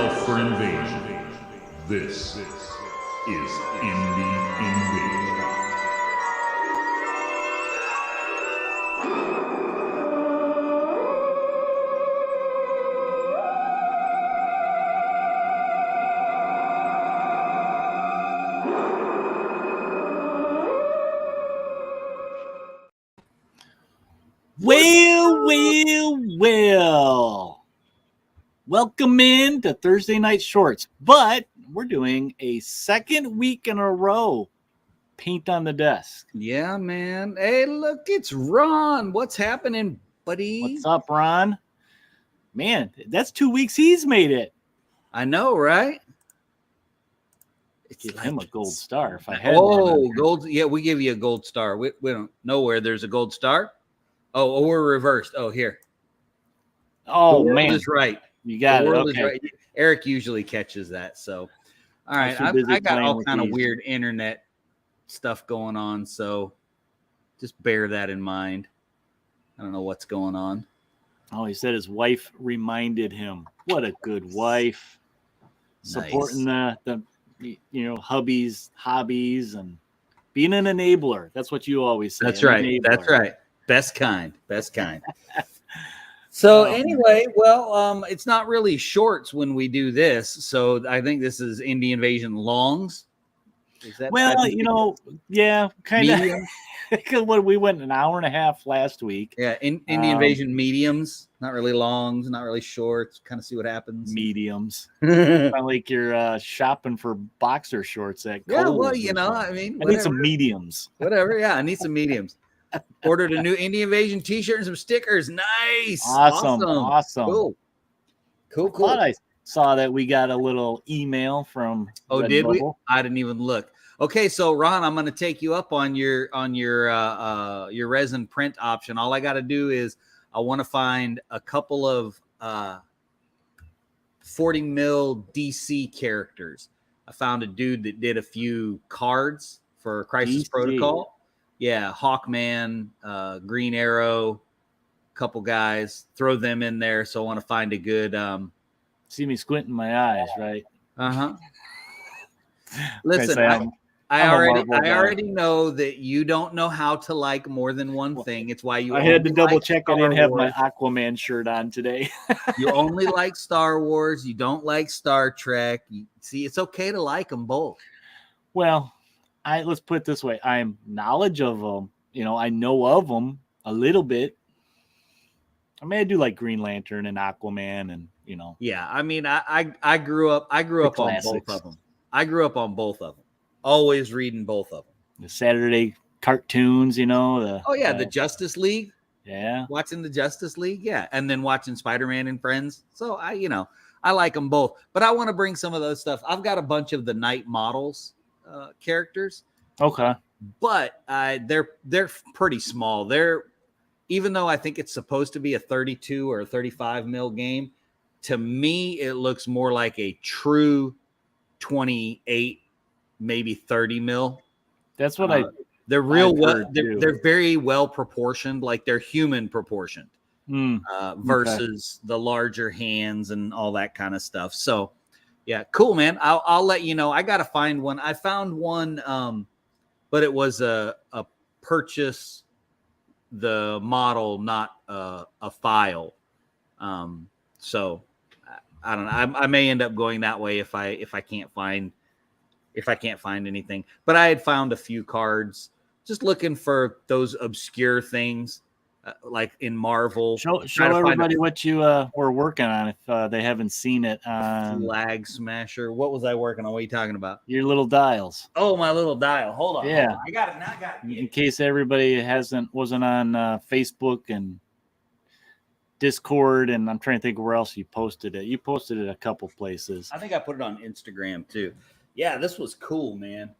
yourself for invasion. This is Indie Invasion. Well. Welcome in to Thursday Night Shorts, but we're doing a second week in a row. Paint on the desk. Yeah, man. Hey, look, it's Ron. What's happening, buddy? What's up, Ron? Man, that's 2 weeks he's made it. I know, right? Give him a gold star if I had one. Oh, gold. Yeah, we give you a gold star. We don't know where there's a gold star. Oh, we're reversed. Oh, here. Oh, the world man. is right. You got the it. world Okay. is right. Eric usually catches that. So, all right. I got all kind of weird internet stuff going on. So just bear that in mind. I don't know what's going on. Oh, he said his wife reminded him. What a good wife. Supporting the hubby's hobbies and being an enabler. That's what you always say. That's right. Enabler. That's right. Best kind. So anyway, well, it's not really shorts when we do this. So I think this is Indie Invasion longs. Is that yeah, kind of. Because we went an hour and a half last week. Yeah, Indie Invasion mediums, not really longs, not really shorts. Kind of see what happens. Mediums. Kind of like you're shopping for boxer shorts at Kohl's. Yeah, well, I mean, I need some mediums. Whatever. Yeah, I need some mediums. Ordered a new Indie Invasion t-shirt and some stickers. Nice. Awesome. Cool. I saw that we got a little email from Red did Bubble. We? I didn't even look. Okay, so Ron, I'm going to take you up on your resin print option. All I got to do is I want to find a couple of 40 mil DC characters. I found a dude that did a few cards for Crisis DC. Protocol. Yeah, Hawkman, Green Arrow, couple guys. Throw them in there. So I want to find a good. See me squinting my eyes, right? Listen, I already know that you don't know how to like more than one thing. It's why you. I had to double check. I didn't have my Aquaman shirt on today. You only like Star Wars. You don't like Star Trek. See, it's okay to like them both. Well. Let's put it this way. I'm knowledge of them. I know of them a little bit. I mean, I do like Green Lantern and Aquaman and, Yeah, I mean, I grew up on both of them. I grew up on both of them. Always reading both of them. The Saturday cartoons, the Justice League. Yeah. Watching the Justice League. Yeah. And then watching Spider-Man and Friends. So I like them both. But I want to bring some of those stuff. I've got a bunch of the Night models. Characters, okay, but they're pretty small. Even though I think it's supposed to be a 32 or a 35 mil game, to me it looks more like a true 28, maybe 30 mil. That's what they're real well. They're very well proportioned, like they're human proportioned versus the larger hands and all that kind of stuff. So. Yeah, cool, man. I'll let you know. I got to find one. I found one, but it was a purchase the model, not a file. So I don't know. I may end up going that way if I can't find anything. But I had found a few cards, just looking for those obscure things. Like in Marvel. Show everybody what you were working on if they haven't seen it. Flag Smasher. What was I working on? What are you talking about? Your little dials. Oh, my little dial. Hold on. Yeah. Hold on. I got it. In case everybody wasn't on Facebook and Discord, and I'm trying to think where else you posted it. You posted it a couple places. I think I put it on Instagram too. Yeah, this was cool, man.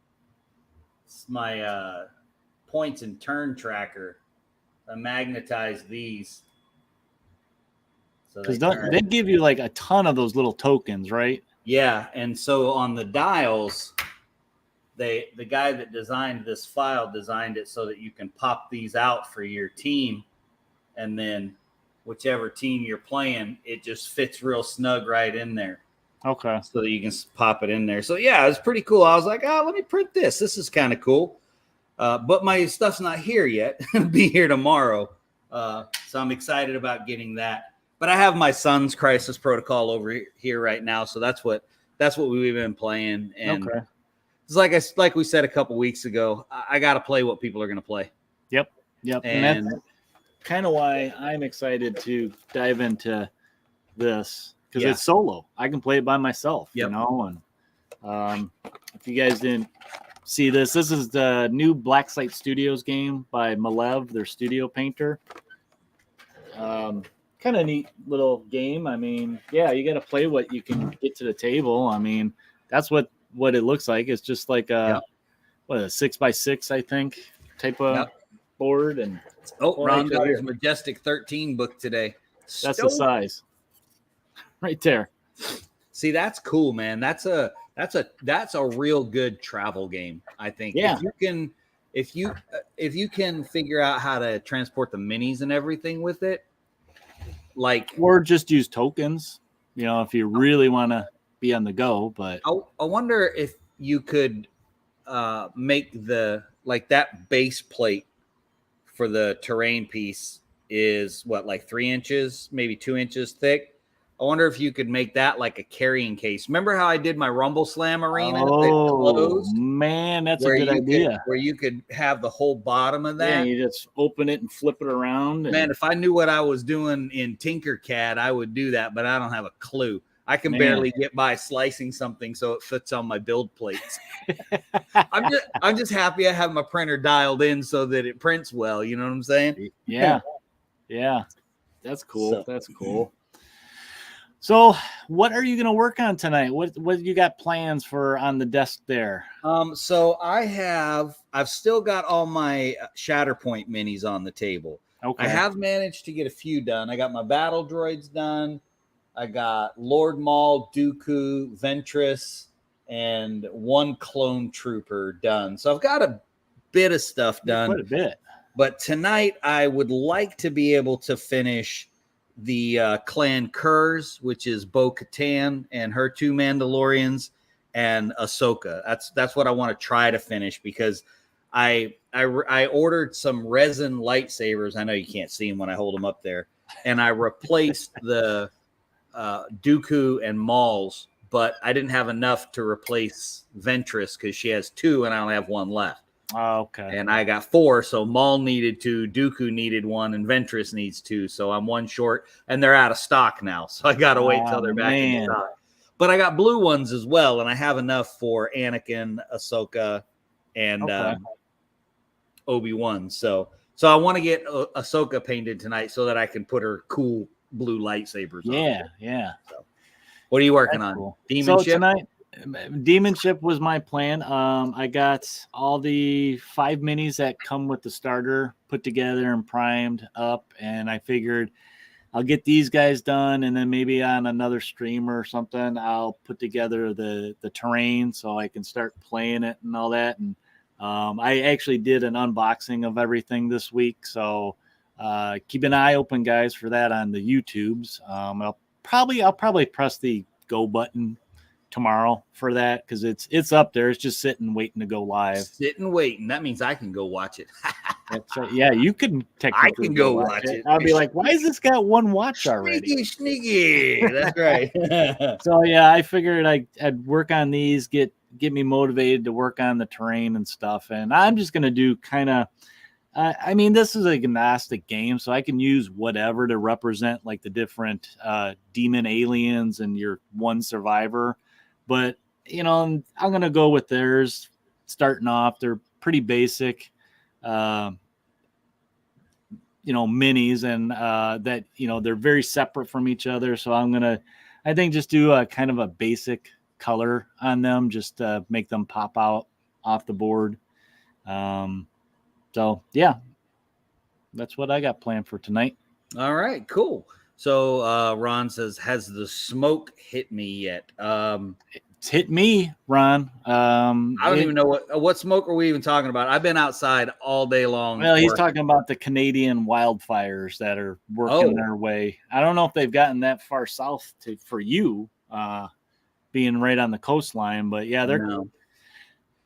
It's my points and turn tracker. I magnetize these. Because they give you like a ton of those little tokens, right? Yeah, and so on the dials, the guy that designed this file designed it so that you can pop these out for your team, and then whichever team you're playing, it just fits real snug right in there. Okay. So that you can pop it in there. So yeah, it's pretty cool. I was like, let me print this. This is kind of cool. But my stuff's not here yet. It'll be here tomorrow. So I'm excited about getting that. But I have my son's Crisis Protocol over here right now. So that's what we've been playing. And okay. It's like we said a couple weeks ago, I got to play what people are going to play. Yep. And that's kind of why I'm excited to dive into this, because it's solo. I can play it by myself, you know. And if you guys didn't see this is the new Blacksite Studios game by Malev, their studio painter. Kind of neat little game. I mean, yeah, you got to play what you can get to the table. I mean, that's what it looks like. It's just like a 6x6, I think, type of board. And Ron got his Majestic 13 book today. That's the size right there. See, that's cool, man. That's a real good travel game, I think. Yeah. If you can figure out how to transport the minis and everything with it, or just use tokens, you know, if you really want to be on the go. But I wonder if you could make that base plate for the terrain piece is 3 inches, maybe 2 inches thick. I wonder if you could make that like a carrying case. Remember how I did my Rumble Slam arena? Oh, man, that's a good idea. Where you could have the whole bottom of that. Yeah, you just open it and flip it around. Man, if I knew what I was doing in Tinkercad, I would do that, but I don't have a clue. I can barely get by slicing something so it fits on my build plates. I'm just happy I have my printer dialed in so that it prints well. You know what I'm saying? Yeah. That's cool. That's cool. So what are you going to work on tonight? What you got plans for on the desk there? So I've still got all my Shatterpoint minis on the table. Okay. I have managed to get a few done. I got my battle droids done. I got Lord Maul, Dooku, Ventress, and one clone trooper done. So I've got a bit of stuff done. Quite a bit. But tonight I would like to be able to finish the Clan Kurz, which is Bo-Katan and her 2 Mandalorians, and Ahsoka. That's what I want to try to finish, because I ordered some resin lightsabers. I know you can't see them when I hold them up there. And I replaced the Dooku and Maul's, but I didn't have enough to replace Ventress because she has 2 and I only have 1 left. Oh, okay. And I got 4, so Maul needed 2, Dooku needed 1, and Ventress needs 2. So I'm 1 short, and they're out of stock now. So I got to wait till they're back in stock. But I got blue ones as well, and I have enough for Anakin, Ahsoka, and Obi-Wan. So I want to get Ahsoka painted tonight so that I can put her cool blue lightsabers on. Yeah. So, what are you working on? Cool. Demon Ship? Tonight, Demon Ship was my plan. I got all the 5 minis that come with the starter put together and primed up, and I figured I'll get these guys done, and then maybe on another stream or something, I'll put together the terrain so I can start playing it and all that. And I actually did an unboxing of everything this week, so keep an eye open, guys, for that on the YouTubes. I'll probably press the go button tomorrow for that, because it's up there. It's just sitting waiting to go live. Sitting waiting. That means I can go watch it. That's right. Yeah, you can technically go watch it. I'll be like, why has this got 1 watch already? Sneaky. That's right. So yeah, I figured I'd work on these, get me motivated to work on the terrain and stuff. And I'm just gonna do kind of. I mean, this is a gnostic game, so I can use whatever to represent like the different demon aliens and your 1 survivor. But, you know, I'm going to go with theirs starting off. They're pretty basic, minis, and that, they're very separate from each other. So I'm going to, I think, just do a kind of a basic color on them, just to make them pop out off the board. So, yeah, that's what I got planned for tonight. All right, cool. So Ron says, has the smoke hit me yet? It's hit me, Ron. I don't even know what smoke are we even talking about. I've been outside all day long. Well, he's talking about the Canadian wildfires that are working their way. I don't know if they've gotten that far south for you. being right on the coastline. But yeah, they're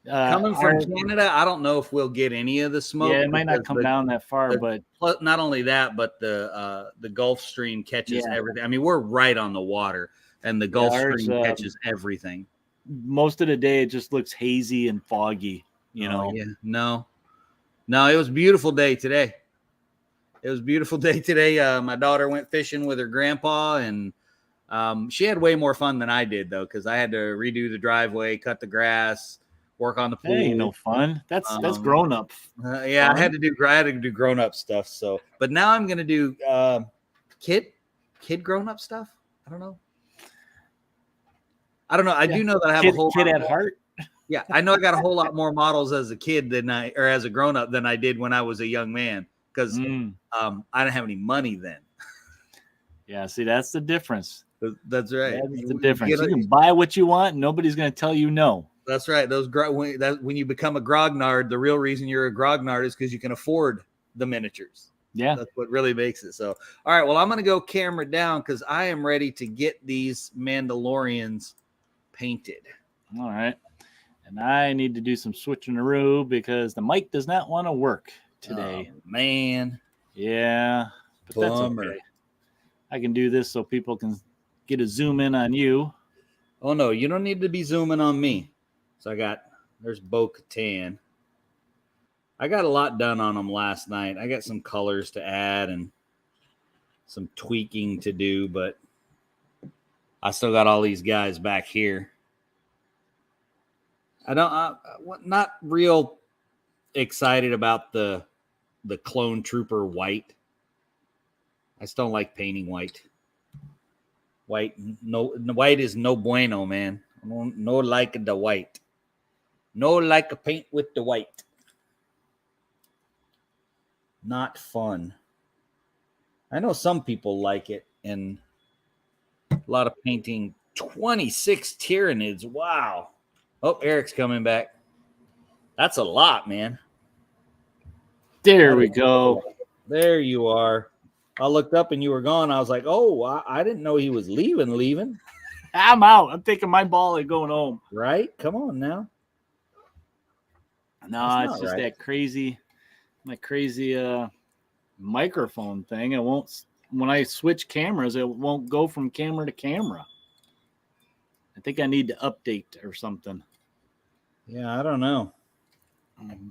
coming from Canada. I don't know if we'll get any of the smoke. Yeah, it might not come down that far, but not only that, but the Gulf Stream catches everything. I mean, we're right on the water, and the Gulf Stream catches everything. Most of the day, it just looks hazy and foggy. You know? Yeah. No, it was a beautiful day today. My daughter went fishing with her grandpa, and she had way more fun than I did, though, because I had to redo the driveway, cut the grass, work on the pool. Hey, no fun. That's grown up. I had to do grown up stuff. So, but now I'm gonna do kid grown up stuff. I don't know. I do know that I have a whole kid at heart. Yeah, I know I got a whole lot more models as a kid as a grown up than I did when I was a young man, because I didn't have any money then. Yeah, see, that's the difference. That's right. That's the difference. You can buy what you want, and nobody's going to tell you no. That's right. When you become a grognard, the real reason you're a grognard is because you can afford the miniatures. Yeah, that's what really makes it. So, all right. Well, I'm going to go camera down because I am ready to get these Mandalorians painted. All right. And I need to do some switcheroo because the mic does not want to work today. Oh, man. Yeah, but Bummer. That's okay. I can do this so people can get a zoom in on you. Oh, no, you don't need to be zooming on me. So there's Bo-Katan. I got a lot done on them last night. I got some colors to add and some tweaking to do, but I still got all these guys back here. Not real excited about the clone trooper white. I still don't like painting white. White is no bueno, man. No like the white. No like a paint with the white. Not fun. I know some people like it, and a lot of painting. 26 Tyranids. Wow. Oh, Eric's coming back. That's a lot, man. There we go. There you are. I looked up and you were gone. I was like, oh, I didn't know he was leaving. I'm out. I'm taking my ball and going home. Right? Come on now. No, it's just that crazy microphone thing. It won't, when I switch cameras, it won't go from camera to camera. I think I need to update or something. Yeah, I don't know.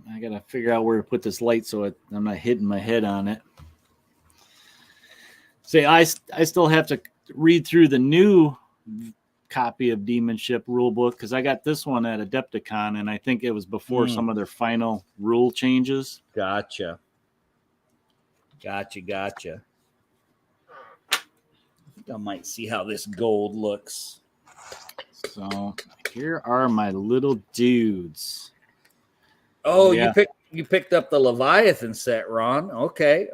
I got to figure out where to put this light so I'm not hitting my head on it. See, I still have to read through the new copy of Demonship rulebook because I got this one at Adepticon, and I think it was before some of their final rule changes. Gotcha. I think I might see how this gold looks. So here are my little dudes. Oh, yeah. You picked up the Leviathan set, Ron. Okay.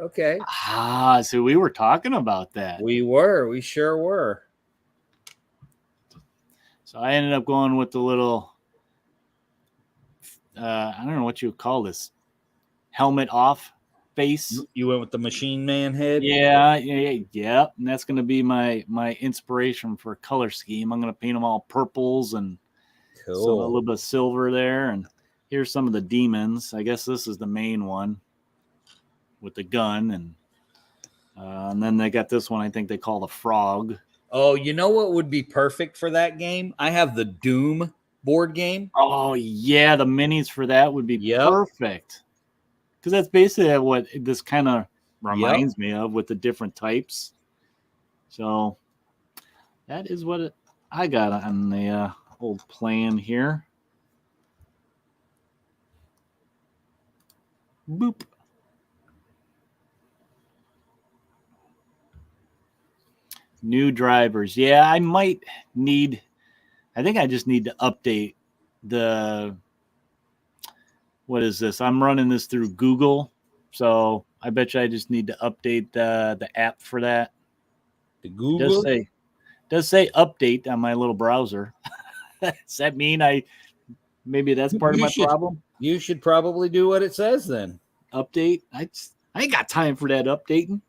So we were talking about that. We sure were. So I ended up going with the little, I don't know what you would call this, helmet off face. You went with the Machine Man head? Yeah. And that's going to be my inspiration for color scheme. I'm going to paint them all purples and a little bit of silver there. And here's some of the demons. I guess this is the main one with the gun. And then they got this one I think they call the frog. Oh, you know what would be perfect for that game? I have the Doom board game. Oh, yeah. The minis for that would be perfect. Because that's basically what this kind of reminds me of with the different types. So that is what I got on the old plan here. Boop. New drivers. Yeah, I think I just need to update what is this? I'm running this through Google. So I bet you I just need to update the app for that. The Google? Does say update on my little browser. Does that mean maybe that's part of my problem? You should probably do what it says then. Update? I ain't got time for that updating.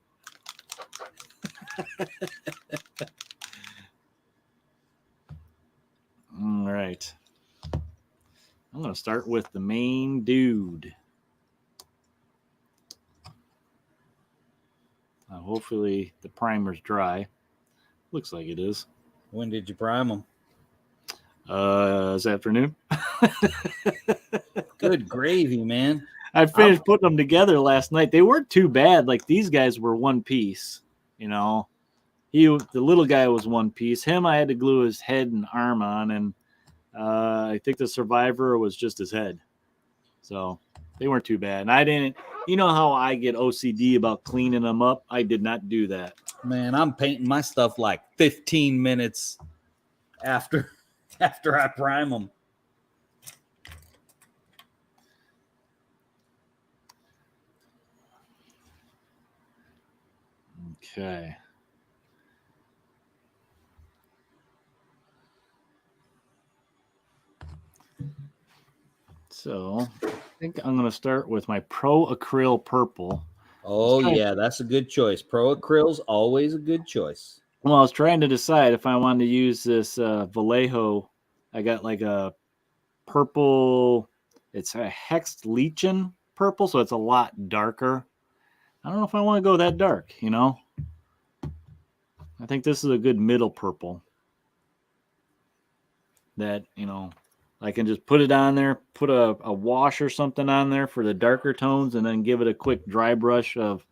right. I'm going to start with the main dude. Hopefully the primer's dry. Looks like it is. When did you prime them? This afternoon. Good gravy, man. I finished putting them together last night. They weren't too bad. Like these guys were one piece, you know. The little guy was one piece. Him, I had to glue his head and arm on, and I think the survivor was just his head. So they weren't too bad. And I didn't, you know how I get OCD about cleaning them up? I did not do that. Man, I'm painting my stuff like 15 minutes after I prime them. Okay. So I think I'm going to start with my Pro Acryl Purple. Oh, yeah, that's a good choice. Pro Acryl's always a good choice. Well, I was trying to decide if I wanted to use this Vallejo. I got like a purple, it's a hexed lichen purple, so it's a lot darker. I don't know if I want to go that dark, you know? I think this is a good middle purple that, you know, I can just put it on there, put a wash or something on there for the darker tones, and then give it a quick dry brush of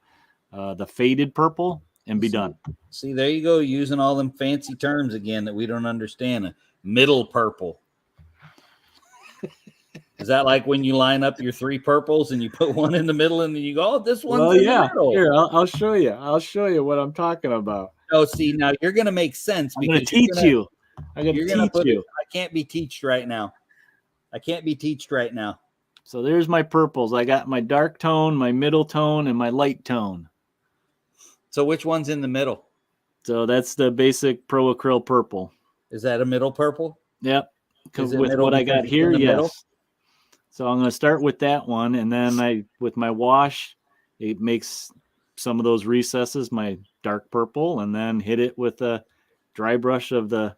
the faded purple and be done. See, there you go, using all them fancy terms again that we don't understand. A middle purple. Is that like when you line up your three purples and you put one in the middle and then you go, oh, this one's in the middle? Here, I'll show you. I'll show you what I'm talking about. Oh, see, now you're going to make sense. I'm going to teach you. I'm going to teach you. I can't be teached right now. So there's my purples. I got my dark tone, my middle tone, and my light tone. So which one's in the middle? So that's the basic Pro Acryl purple. Is that a middle purple? Yep. Because with what I got here, yes. Middle? So I'm going to start with that one, and then with my wash, it makes some of those recesses my dark purple, and then hit it with a dry brush of the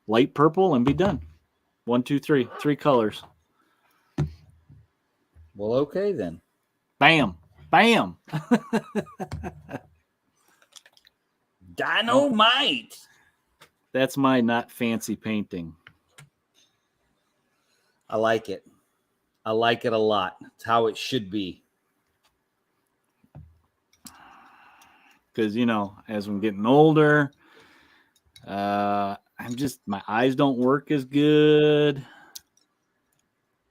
light purple and be done. 1, 2, 3, 3 colors. Well, okay then. Bam. Bam. Dynamite. That's my not fancy painting. I like it. I like it a lot. It's how it should be. Because, you know, as I'm getting older, my eyes don't work as good.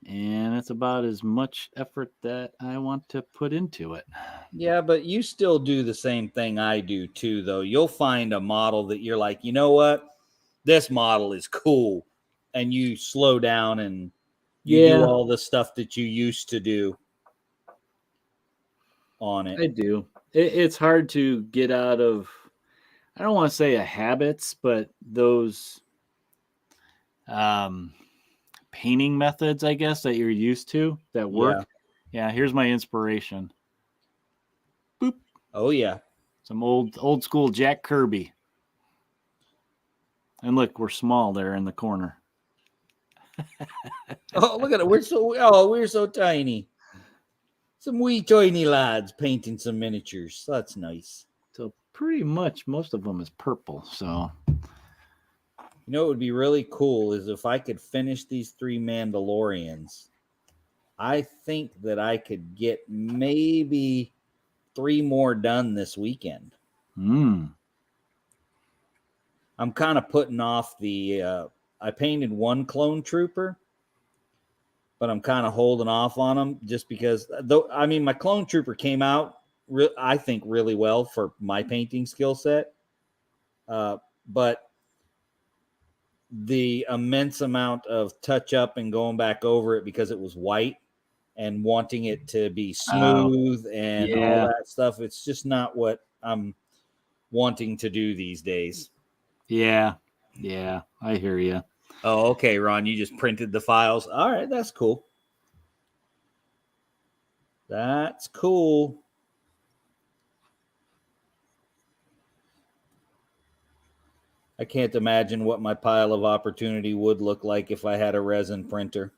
And it's about as much effort that I want to put into it. Yeah, but you still do the same thing I do too, though. You'll find a model that you're like, you know what? This model is cool. And you slow down and you do all the stuff that you used to do on it. I do. It's hard to get out of, I don't want to say a habits, but those painting methods, I guess, that you're used to that work. Yeah, here's my inspiration. Boop. Oh, yeah. Some old school Jack Kirby. And look, we're small there in the corner. Oh, look at it. We're so tiny. Some wee tiny lads painting some miniatures. That's nice. So pretty much most of them is purple. So, you know, what would be really cool is if I could finish these 3 Mandalorians. I think that I could get maybe 3 more done this weekend. I'm kind of putting off I painted 1 clone trooper, but I'm kind of holding off on them just because, my clone trooper came out, I think, really well for my painting skill set. But the immense amount of touch up and going back over it because it was white and wanting it to be smooth and all that stuff, it's just not what I'm wanting to do these days. Yeah, I hear you. Oh, okay, Ron, you just printed the files. All right, that's cool. That's cool. I can't imagine what my pile of opportunity would look like if I had a resin printer.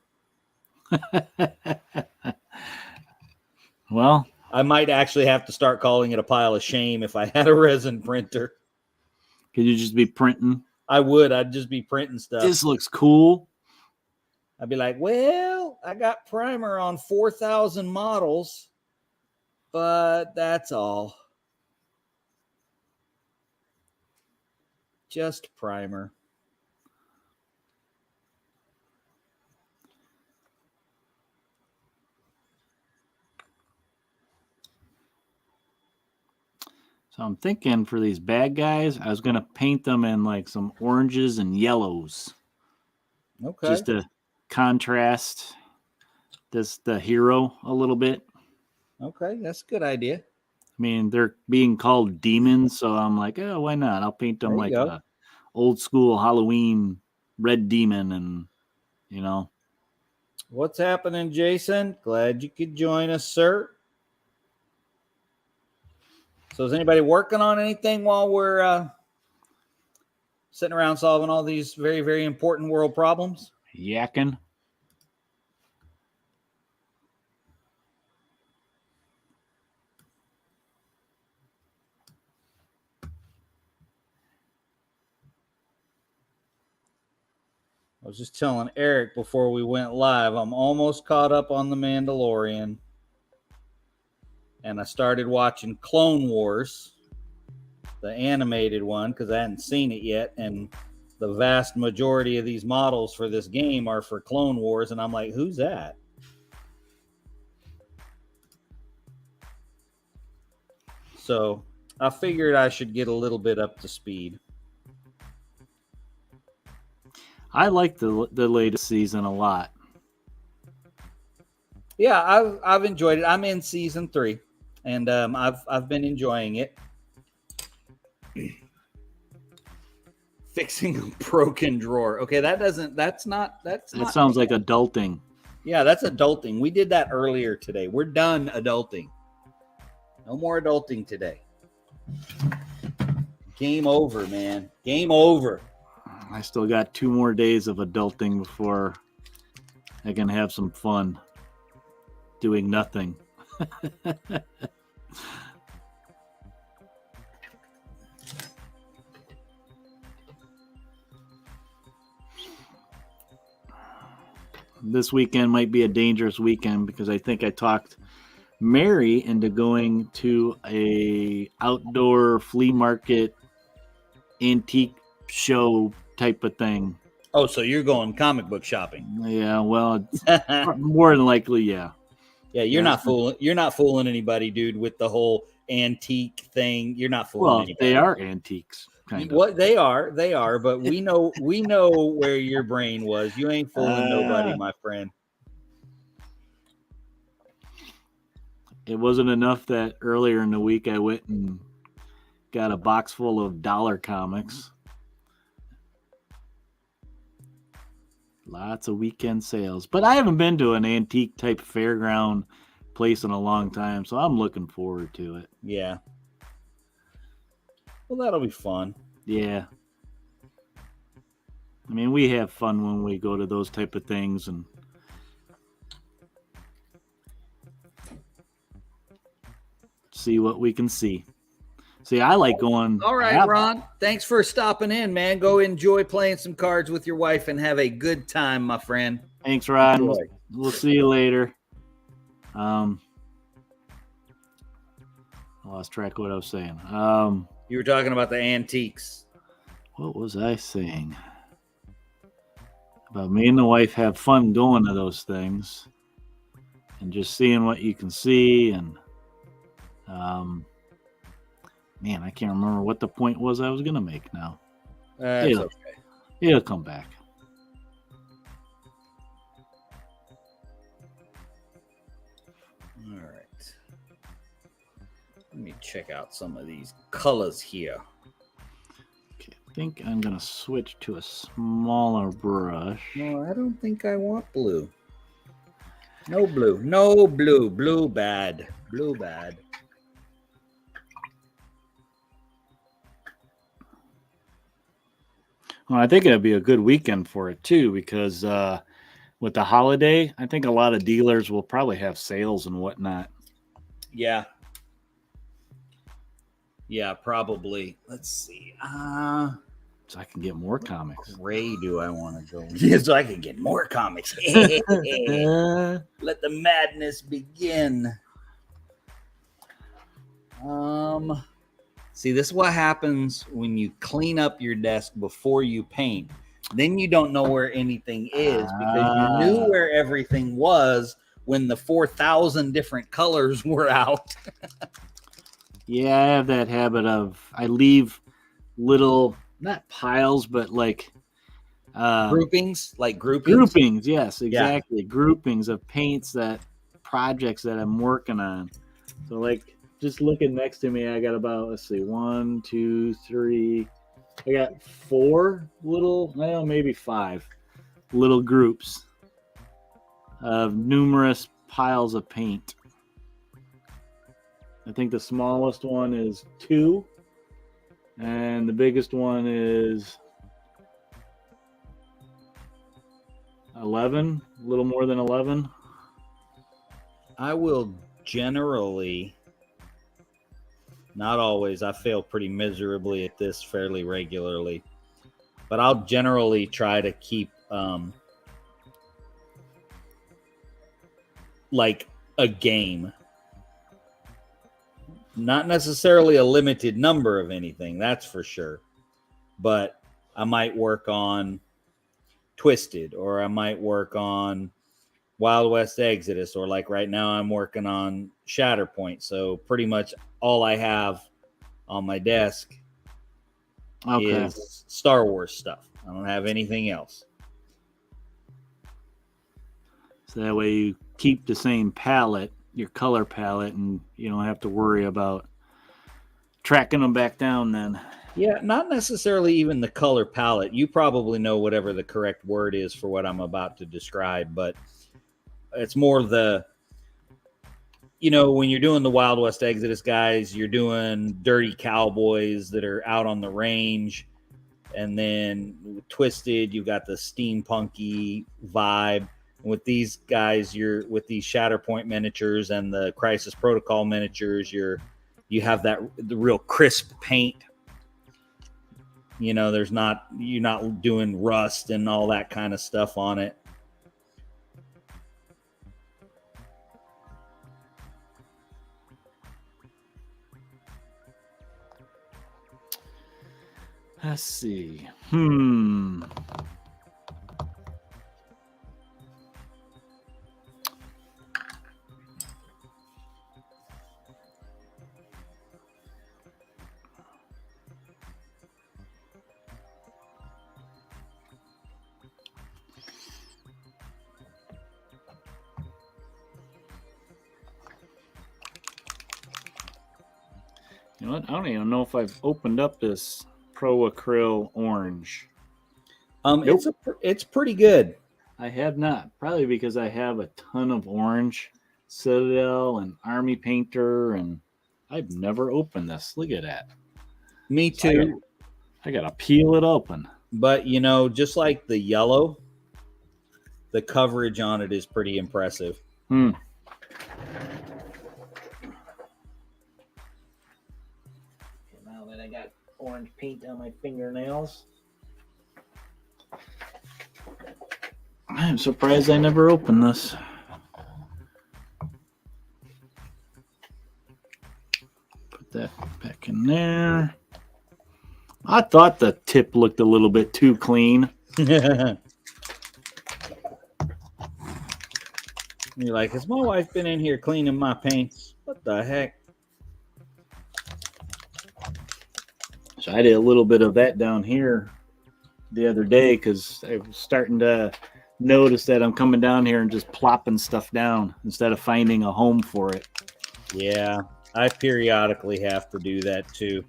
Well, I might actually have to start calling it a pile of shame if I had a resin printer. Could you just be printing? I would. I'd just be printing stuff. This looks cool. I'd be like, well, I got primer on 4,000 models, but that's all. Just primer. So I'm thinking for these bad guys, I was going to paint them in like some oranges and yellows. Okay. Just to contrast the hero a little bit. Okay, that's a good idea. I mean, they're being called demons, so I'm like, oh, why not? I'll paint them like a old school Halloween red demon, and you know. What's happening, Jason? Glad you could join us, sir. So is anybody working on anything while we're sitting around solving all these very, very important world problems? Yakking. I was just telling Eric before we went live, I'm almost caught up on The Mandalorian. And I started watching Clone Wars, the animated one, because I hadn't seen it yet. And the vast majority of these models for this game are for Clone Wars. And I'm like, who's that? So I figured I should get a little bit up to speed. I like the latest season a lot. Yeah, I've enjoyed it. I'm in season 3, and I've been enjoying it. Fixing a broken drawer. Okay, that sounds like adulting. Yeah, that's adulting. We did that earlier today. We're done adulting. No more adulting today. Game over, man. Game over. I still got 2 more days of adulting before I can have some fun doing nothing. This weekend might be a dangerous weekend because I think I talked Mary into going to a outdoor flea market antique show type of thing. Oh, so you're going comic book shopping? Yeah, well, more than likely, yeah. Yeah, you're not fooling anybody, dude, with the whole antique thing. You're not fooling anybody. They are antiques, kind of. What they are, but we know where your brain was. You ain't fooling nobody, my friend. It wasn't enough that earlier in the week I went and got a box full of dollar comics. Lots of weekend sales. But I haven't been to an antique type fairground place in a long time, so I'm looking forward to it. Yeah. Well, that'll be fun. Yeah. I mean, we have fun when we go to those type of things and see what we can see. See, I like going. All right, Ron. Thanks for stopping in, man. Go enjoy playing some cards with your wife and have a good time, my friend. Thanks, Ron. We'll see you later. I lost track of what I was saying. You were talking about the antiques. What was I saying? About me and the wife have fun going to those things and just seeing what you can see. And, man, I can't remember what the point was I was going to make now. That's okay. It'll come back. All right. Let me check out some of these colors here. Okay, I think I'm going to switch to a smaller brush. No, I don't think I want blue. No blue. No blue. Blue bad. Blue bad. Well, I think it'd be a good weekend for it too, because with the holiday, I think a lot of dealers will probably have sales and whatnot. Yeah. Yeah, probably. Let's see. So I can get more comics. Gray do I want to go in? Yeah, so I can get more comics. Let the madness begin. See, this is what happens when you clean up your desk before you paint. Then you don't know where anything is because you knew where everything was when the 4,000 different colors were out. Yeah, I have that habit of I leave little, not piles, but like groupings, like groupings. Yes, exactly. Yeah. Groupings of paints projects that I'm working on. So like just looking next to me, I got about, let's see, 1, 2, 3. I got 4 little, well, maybe 5 little groups of numerous piles of paint. I think the smallest one is 2, and the biggest one is 11, a little more than 11. I will generally, not always, I fail pretty miserably at this fairly regularly, but I'll generally try to keep like a game. Not necessarily a limited number of anything, that's for sure. But I might work on Twisted, or I might work on Wild West Exodus, or like right now I'm working on Shatterpoint. So pretty much all I have on my desk is Star Wars stuff. I don't have anything else. So that way you keep the same palette, your color palette, and you don't have to worry about tracking them back down then. Yeah, not necessarily even the color palette. You probably know whatever the correct word is for what I'm about to describe, but it's more the, when you're doing the Wild West Exodus guys, you're doing dirty cowboys that are out on the range. And then Twisted, you've got the steampunky vibe. And with these guys, you're with these Shatterpoint miniatures and the Crisis Protocol miniatures, you have the real crisp paint. You're not doing rust and all that kind of stuff on it. Let's see. You know what? I don't even know if I've opened up this Pro Acryl Orange. Nope. It's pretty good. I have not. Probably because I have a ton of orange, Citadel, and Army Painter, and I've never opened this. Look at that. Me too. I gotta peel it open. But just like the yellow, the coverage on it is pretty impressive. Now that I got orange paint on my fingernails, I'm surprised I never opened this. Put that back in there. I thought the tip looked a little bit too clean. You're like, has my wife been in here cleaning my paints? What the heck? So I did a little bit of that down here the other day because I was starting to notice that I'm coming down here and just plopping stuff down instead of finding a home for it. Yeah, I periodically have to do that too.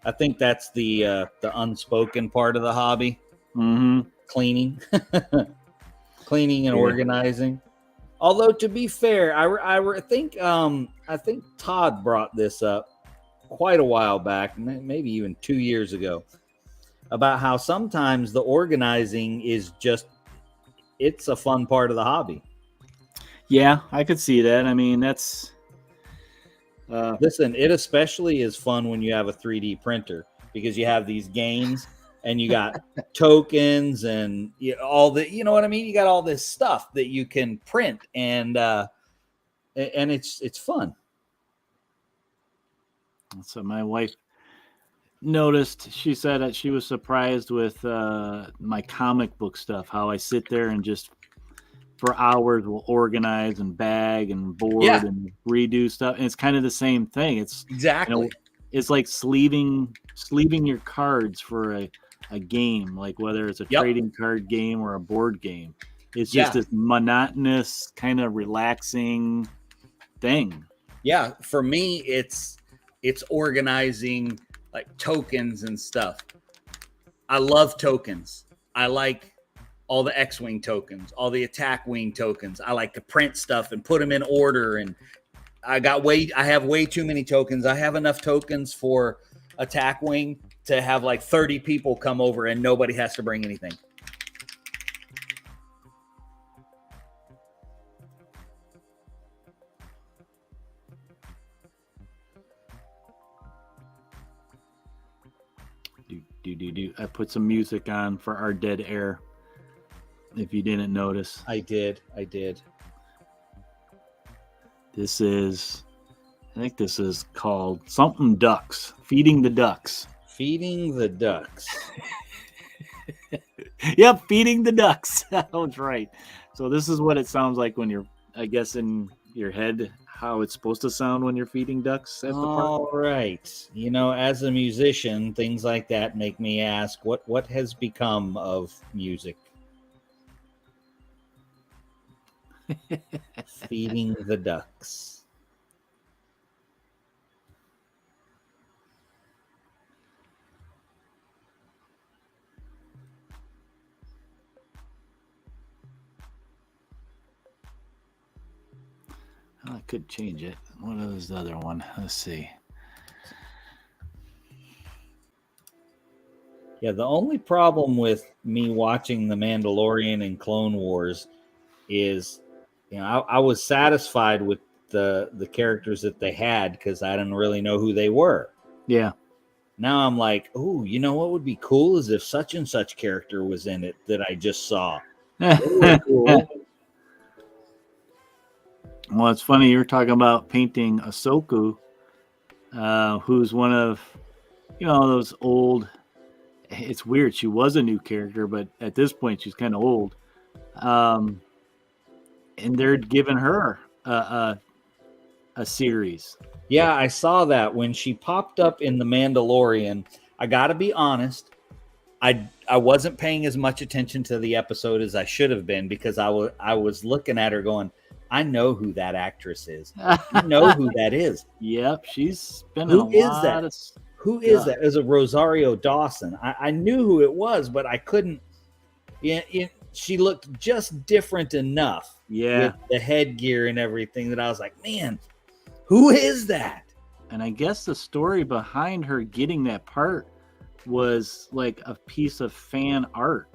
I think that's the unspoken part of the hobby. Cleaning. Cleaning and organizing. Although, to be fair, I think Todd brought this up quite a while back, maybe even 2 years ago. about how sometimes the organizing is just, it's a fun part of the hobby. Yeah, I could see that. I mean, that's listen, it especially is fun when you have a 3D printer, because you have these games and you got tokens and all the, you know what I mean? You got all this stuff that you can print, and it's fun. So my wife noticed, she said that she was surprised with my comic book stuff, how I sit there and just for hours will organize and bag and board and redo stuff. And it's kind of the same thing. It's exactly, it's like sleeving your cards for a game, like whether it's a trading card game or a board game. It's just this monotonous, kind of relaxing thing. Yeah, for me, it's organizing like tokens and stuff. I love tokens. I like all the X-Wing tokens, all the attack wing tokens. I like to print stuff and put them in order. And I have way too many tokens. I have enough tokens for attack wing to have like 30 people come over and nobody has to bring anything. I put some music on for our dead air. If you didn't notice, I did. I think this is called something ducks. Feeding the ducks. Feeding the ducks. Yep, feeding the ducks. That was right. So this is what it sounds like when you're, I guess, in your head, how it's supposed to sound when you're feeding ducks at the park. All right. You know, as a musician, things like that make me ask, what has become of music? Feeding the ducks. I could change it. What is the other one? Let's see. Yeah, the only problem with me watching The Mandalorian and Clone Wars is, you know, I was satisfied with the characters that they had because I didn't really know who they were. Yeah. Now I'm like, oh, you know what would be cool is if such and such character was in it that I just saw. Cool. Well, it's funny you were talking about painting Ahsoka, who's one of, you know, those old. It's weird. She was a new character, but at this point, she's kind of old. And they're giving her a series. Yeah, I saw that when she popped up in The Mandalorian. I got to be honest, I wasn't paying as much attention to the episode as I should have been because I was looking at her going, I know who that actress is. You know who that is. Yep, she's been Who in a lot of stuff. Who is that? It was a Rosario Dawson. I knew who it was, but I couldn't. Yeah, she looked just different enough. Yeah, with the headgear and everything that I was like, man, who is that? And I guess the story behind her getting that part was like a piece of fan art.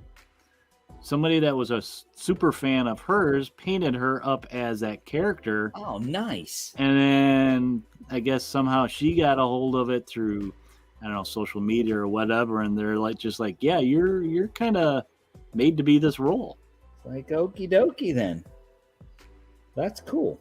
Somebody that was a super fan of hers painted her up as that character. Oh, nice. And then I guess somehow she got a hold of it through, I don't know, social media or whatever. And they're like, just like, yeah, you're kind of made to be this role. Like, okie dokie then. That's cool.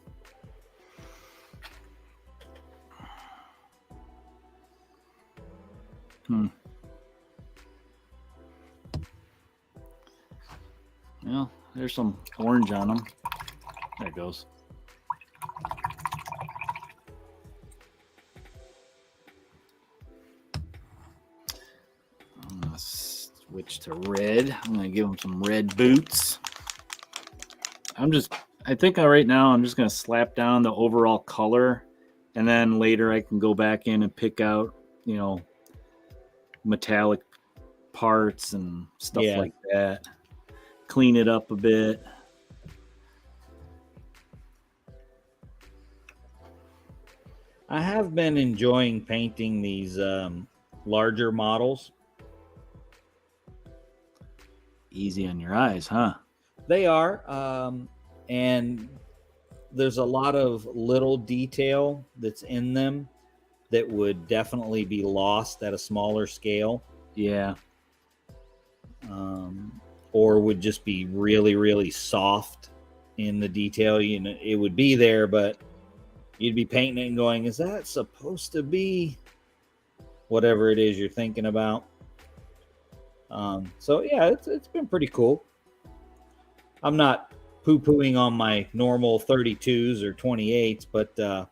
Well, there's some orange on them. There it goes. I'm gonna switch to red. I'm gonna give them some red boots. I think right now I'm just gonna slap down the overall color, and then later I can go back in and pick out, you know, metallic parts and stuff like that. Clean it up a bit. I have been enjoying painting these larger models. easy on your eyes, huh? They are. And there's a lot of little detail that's in them that would definitely be lost at a smaller scale. Yeah. Or would just be really, really soft in the detail. You know, it would be there, but you'd be painting it and going, is that supposed to be whatever it is you're thinking about? So yeah, it's been pretty cool. I'm not poo-pooing on my normal 32s or 28s, but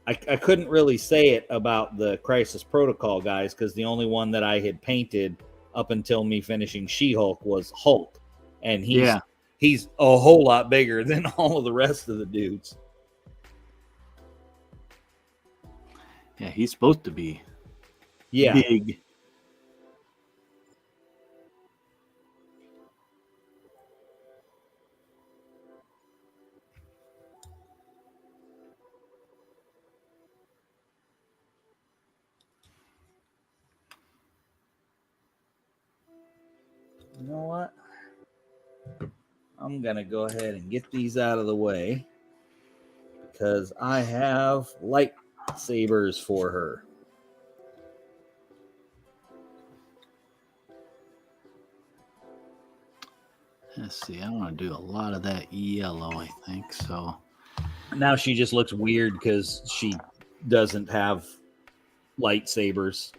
I couldn't really say it about the Crisis Protocol guys, because the only one that I had painted up until me finishing She-Hulk was Hulk, and he's a whole lot bigger than all of the rest of the dudes. Yeah, he's supposed to be big. You know what? I'm going to go ahead and get these out of the way because I have lightsabers for her. Let's see. I want to do a lot of that yellow, I think. So now she just looks weird because she doesn't have lightsabers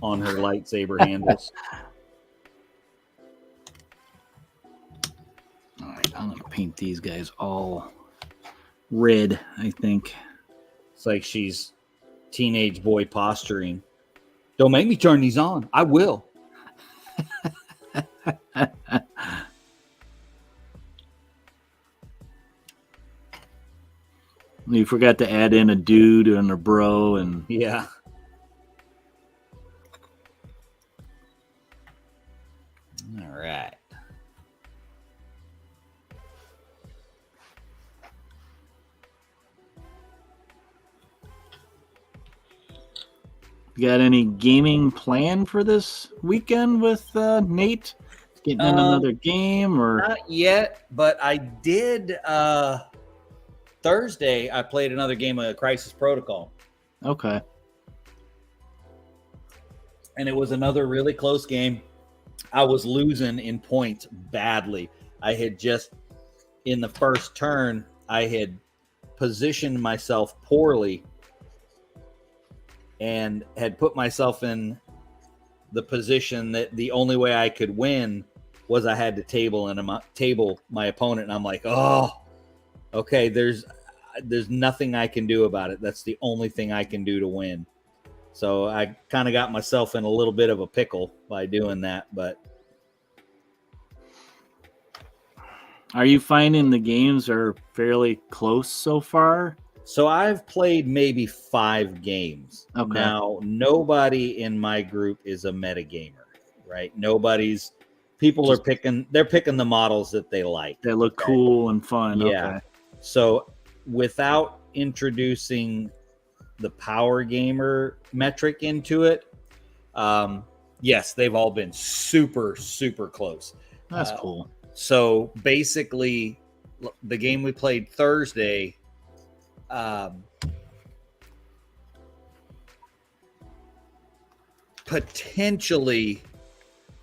on her lightsaber handles. All right, I'm gonna paint these guys all red, I think. It's like she's teenage boy posturing. Don't make me turn these on. I will. You forgot to add in a dude and a bro, and yeah. All right. You got any gaming plan for this weekend with Nate? Getting in another game or not yet? But I did. Thursday, I played another game of Crisis Protocol. Okay. And it was another really close game. I was losing in points badly. I had just, in the first turn, I had positioned myself poorly and had put myself in the position that the only way I could win was I had to table my opponent. And I'm like, oh, okay, there's nothing I can do about it. That's the only thing I can do to win. So I kind of got myself in a little bit of a pickle by doing that. But are you finding the games are fairly close so far? So I've played maybe 5 games. Okay. Now, nobody in my group is a metagamer, right? People are picking the models that they like. They look cool and fun. Yeah. Okay. So without introducing the power gamer metric into it, yes, they've all been super, super close. That's cool. So basically, the game we played Thursday, potentially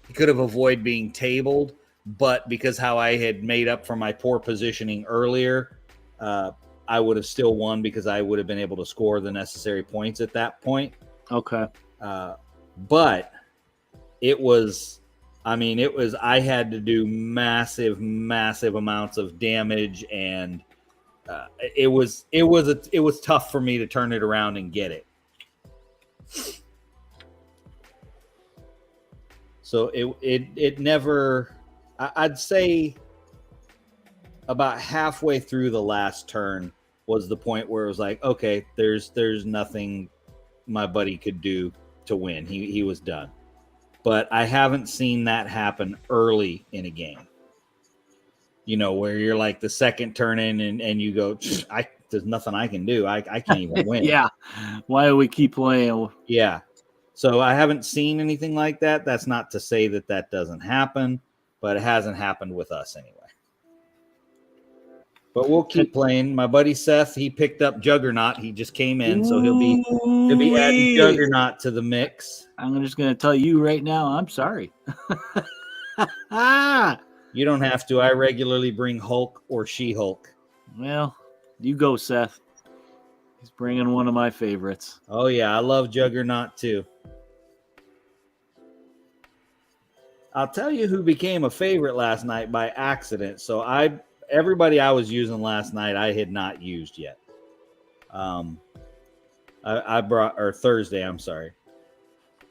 he could have avoided being tabled, but because how I had made up for my poor positioning earlier, I would have still won because I would have been able to score the necessary points at that point. Okay. But I had to do massive, massive amounts of damage, and it was tough for me to turn it around and get it. So it never, I'd say about halfway through the last turn was the point where it was like, okay, there's nothing my buddy could do to win. He was done. But I haven't seen that happen early in a game. You know, where you're like the second turn in and you go, there's nothing I can do. I can't even win. Yeah. Why do we keep playing? Yeah. So I haven't seen anything like that. That's not to say that that doesn't happen, but it hasn't happened with us anyway. But we'll keep playing. My buddy Seth, he picked up Juggernaut. He just came in, so he'll be adding Juggernaut to the mix. I'm just going to tell you right now, I'm sorry. You don't have to. I regularly bring Hulk or She-Hulk. Well, you go, Seth. He's bringing one of my favorites. Oh, yeah. I love Juggernaut, too. I'll tell you who became a favorite last night by accident. So everybody I was using last night, I had not used yet. I brought, or Thursday, I'm sorry.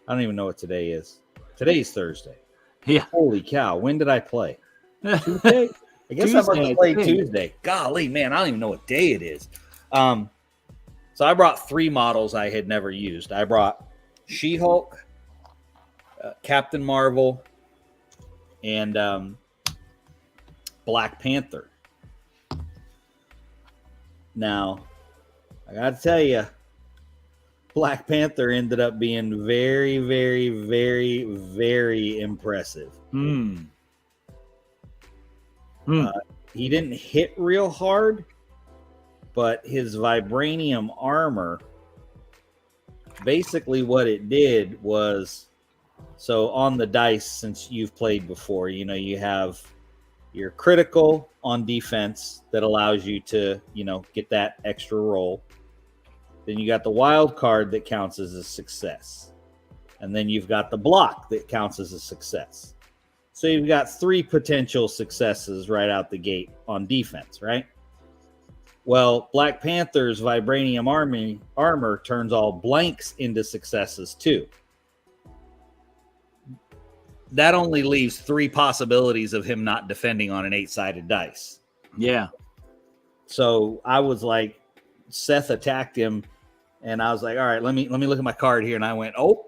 I don't even know what today is. Today's Thursday. Yeah. Holy cow. When did I play? Tuesday? I guess I must have played Tuesday. Golly, man, I don't even know what day it is. So I brought 3 models I had never used. I brought She-Hulk, Captain Marvel, and Black Panther. Now, I got to tell you, Black Panther ended up being very, very, very, very impressive. He didn't hit real hard, but his vibranium armor, basically what it did was, so on the dice, since you've played before, you have your critical on defense that allows you to, get that extra roll. Then you got the wild card that counts as a success. And then you've got the block that counts as a success. So you've got 3 potential successes right out the gate on defense, right? Well, Black Panther's vibranium armor turns all blanks into successes too. That only leaves 3 possibilities of him not defending on an 8-sided dice. Yeah. So I was like, Seth attacked him, and I was like, all right, let me look at my card here. And I went, oh.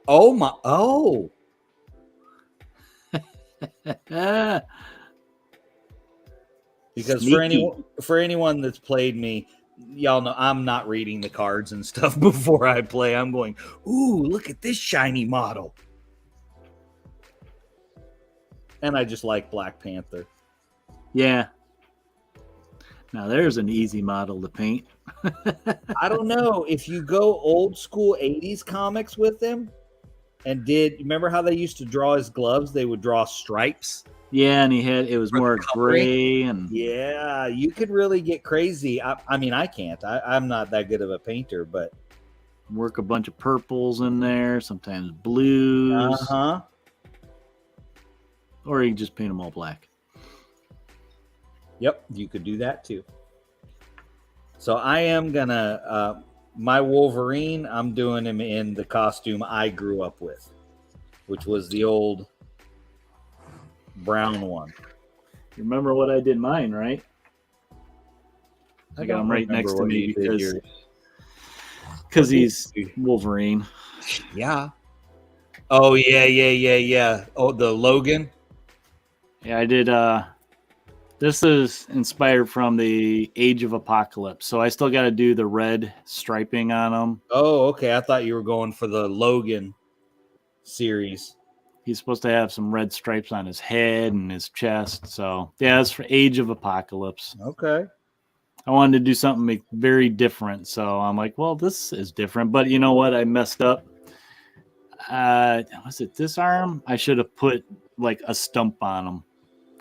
Because for anyone that's played me, y'all know I'm not reading the cards and stuff before I play. I'm going, ooh, look at this shiny model. And I just like Black Panther. Yeah. Now there's an easy model to paint. I don't know. If you go old school 80s comics with him and remember how they used to draw his gloves? They would draw stripes. Yeah, and it was more gray. And yeah, you could really get crazy. I mean, I can't. I'm not that good of a painter, but work a bunch of purples in there, sometimes blues. Uh-huh. Or you can just paint them all black. Yep, you could do that too. So I am gonna my Wolverine, I'm doing him in the costume I grew up with, which was the old brown one. You remember what I did mine, right? I got him right next to me because he's Wolverine. Yeah. Oh yeah. Oh, the Logan. Yeah, I did. This is inspired from the Age of Apocalypse, so I still got to do the red striping on him. Oh, okay. I thought you were going for the Logan series. He's supposed to have some red stripes on his head and his chest. So yeah, that's for Age of Apocalypse. Okay. I wanted to do something very different, so I'm like, well, this is different. But you know what? I messed up. Was it this arm? I should have put like a stump on him.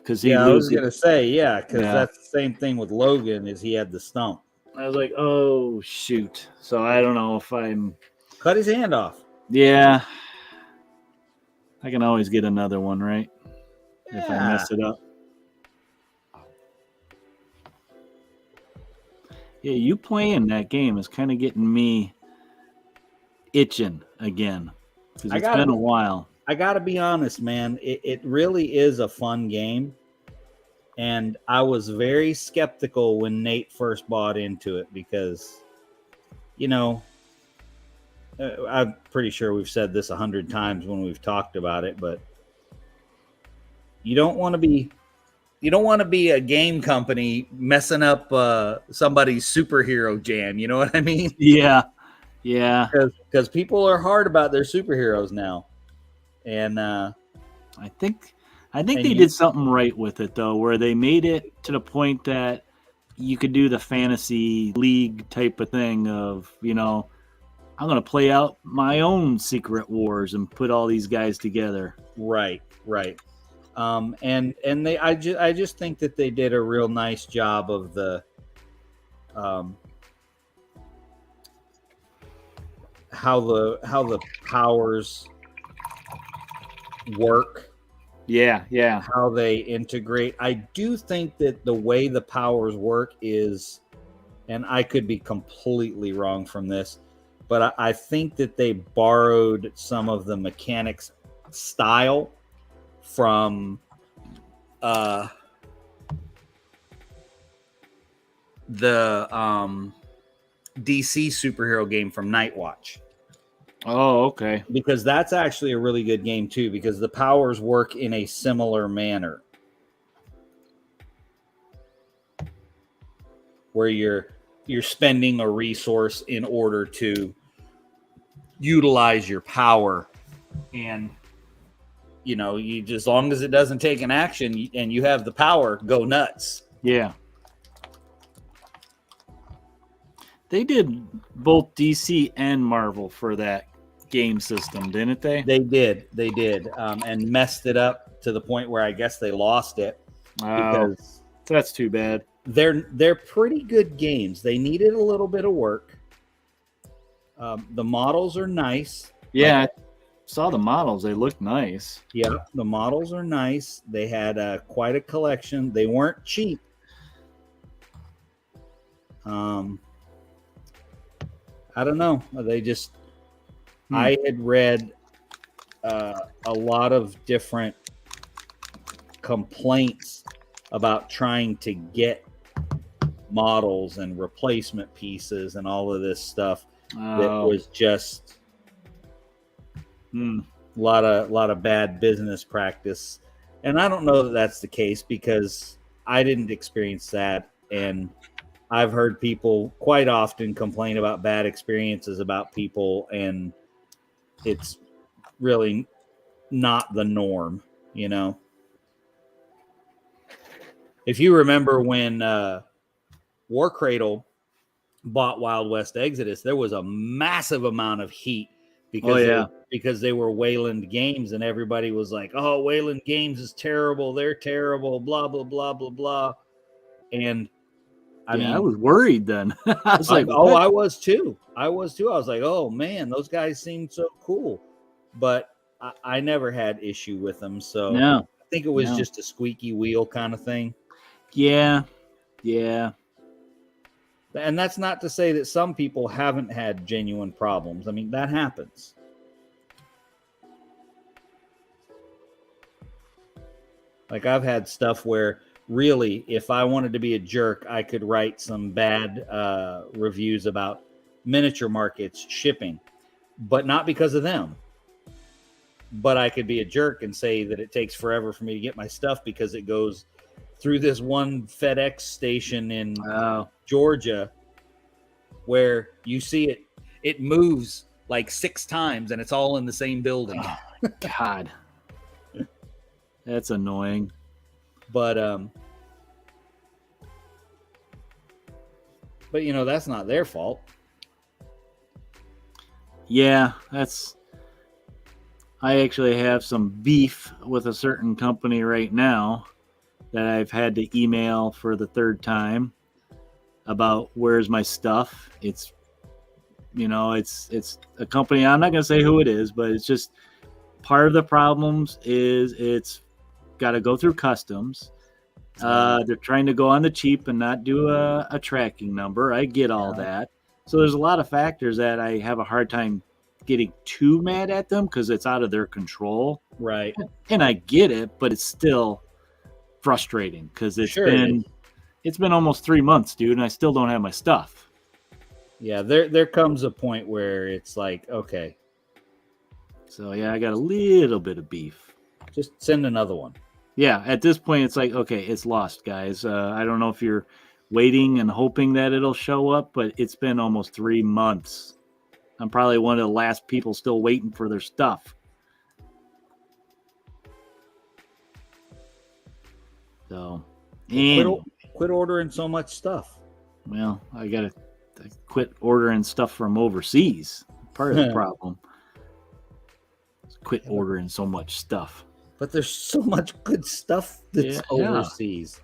I was gonna say, because that's the same thing with Logan, is he had the stump. I was like, oh shoot. So I don't know if I'm cut his hand off. Yeah. I can always get another one, right? Yeah. If I mess it up. Yeah, you playing that game is kind of getting me itching again. Because it's been a while. I gotta be honest, man. It really is a fun game. And I was very skeptical when Nate first bought into it because, I'm pretty sure we've said this 100 times when we've talked about it, but you don't want to be a game company messing up somebody's superhero jam. You know what I mean? Yeah. Yeah, because people are hard about their superheroes now, and I think they you, did something right with it though, where they made it to the point that you could do the fantasy league type of thing of, I'm going to play out my own secret wars and put all these guys together. Right. And I just think that they did a real nice job of the how the powers work. Yeah. How they integrate. I do think that the way the powers work is, and I could be completely wrong from this, but I think that they borrowed some of the mechanics style from the DC superhero game from Nightwatch. Oh, okay. Because that's actually a really good game too, because the powers work in a similar manner. Where you're spending a resource in order to utilize your power, and you as long as it doesn't take an action and you have the power, go nuts. Yeah. They did both DC and Marvel for that game system, didn't they? They did, and messed it up to the point where I guess they lost it. Because that's too bad. They're pretty good games. They needed a little bit of work. The models are nice. Yeah, I saw the models. They look nice. Yeah, the models are nice. They had quite a collection. They weren't cheap. I don't know. They just. I had read a lot of different complaints about trying to get models and replacement pieces and all of this stuff. That was just a lot of bad business practice. And I don't know that that's the case, because I didn't experience that, and I've heard people quite often complain about bad experiences about people, and it's really not the norm, If you remember when War Cradle bought Wild West Exodus, there was a massive amount of heat because they were Wayland Games, and everybody was like, "Oh, Wayland Games is terrible. They're terrible. Blah blah blah blah blah." And I mean, I was worried then. I was like, "Oh, I was too. I was like, oh man, those guys seemed so cool," but I never had issue with them. So I think it was just a squeaky wheel kind of thing. Yeah. And that's not to say that some people haven't had genuine problems. I mean, that happens. Like, I've had stuff where really, if I wanted to be a jerk, I could write some bad reviews about miniature markets shipping, but not because of them. But I could be a jerk and say that it takes forever for me to get my stuff because it goes through this one FedEx station in Georgia, where you see it moves like 6 times and it's all in the same building. Oh my God. That's annoying. But that's not their fault. Yeah, I actually have some beef with a certain company right now that I've had to email for the 3rd time about where's my stuff. It's a company, I'm not going to say who it is, but it's just part of the problems is it's got to go through customs. They're trying to go on the cheap and not do a tracking number. I get all that. So there's a lot of factors that I have a hard time getting too mad at them because it's out of their control. Right. And I get it, but it's still frustrating because it's been almost 3 months, dude, and I still don't have my stuff. Yeah, there comes a point where it's like, okay. So yeah, I got a little bit of beef. Just send another one. Yeah, at this point, it's like, okay, it's lost, guys. I don't know if you're waiting and hoping that it'll show up, but it's been almost 3 months. I'm probably one of the last people still waiting for their stuff. So, quit ordering so much stuff. Well, I gotta quit ordering stuff from overseas. Part of the problem. Quit ordering so much stuff. But there's so much good stuff that's overseas.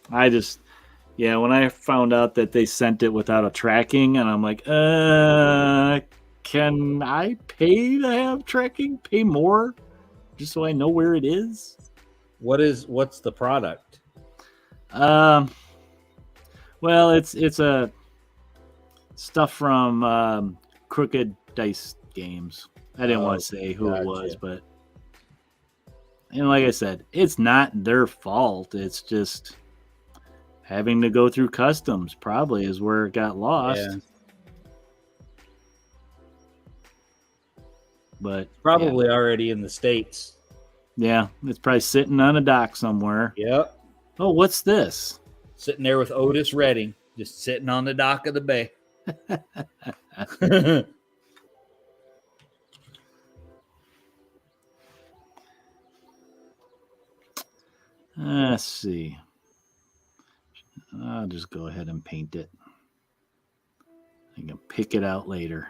When I found out that they sent it without a tracking, and I'm like, can I pay to have tracking? Pay more? Just so I know where it is? What's the product? Well, it's a stuff from Crooked Dice Games. I didn't want to say who it was, but like I said, it's not their fault. It's just having to go through customs probably is where it got lost. Yeah. But probably already in the States. Yeah, it's probably sitting on a dock somewhere. Yep. Oh, what's this? Sitting there with Otis Redding, just sitting on the dock of the bay. Let's see. I'll just go ahead and paint it. I can pick it out later.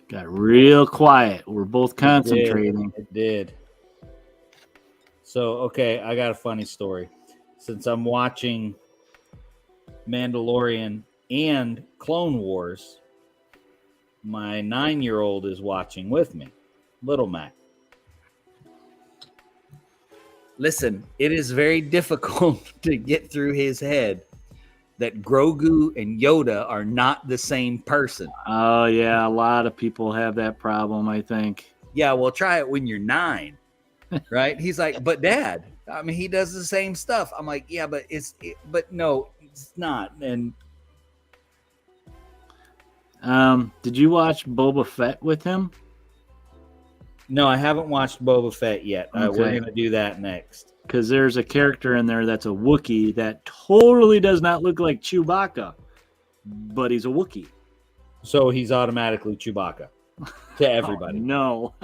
Got real quiet. We're both concentrating. It did. So, okay, I got a funny story. Since I'm watching Mandalorian and Clone Wars, my 9-year-old is watching with me, Little Mac. Listen, it is very difficult to get through his head that Grogu and Yoda are not the same person. Oh, yeah. A lot of people have that problem, I think. Yeah, well, try it when you're 9, right? He's like, but Dad, I mean, he does the same stuff. I'm like, yeah, but but no, it's not. And did you watch Boba Fett with him? No, I haven't watched Boba Fett yet. Okay. We're going to do that next. Because there's a character in there that's a Wookiee that totally does not look like Chewbacca, but he's a Wookiee. So he's automatically Chewbacca to everybody. Oh, no.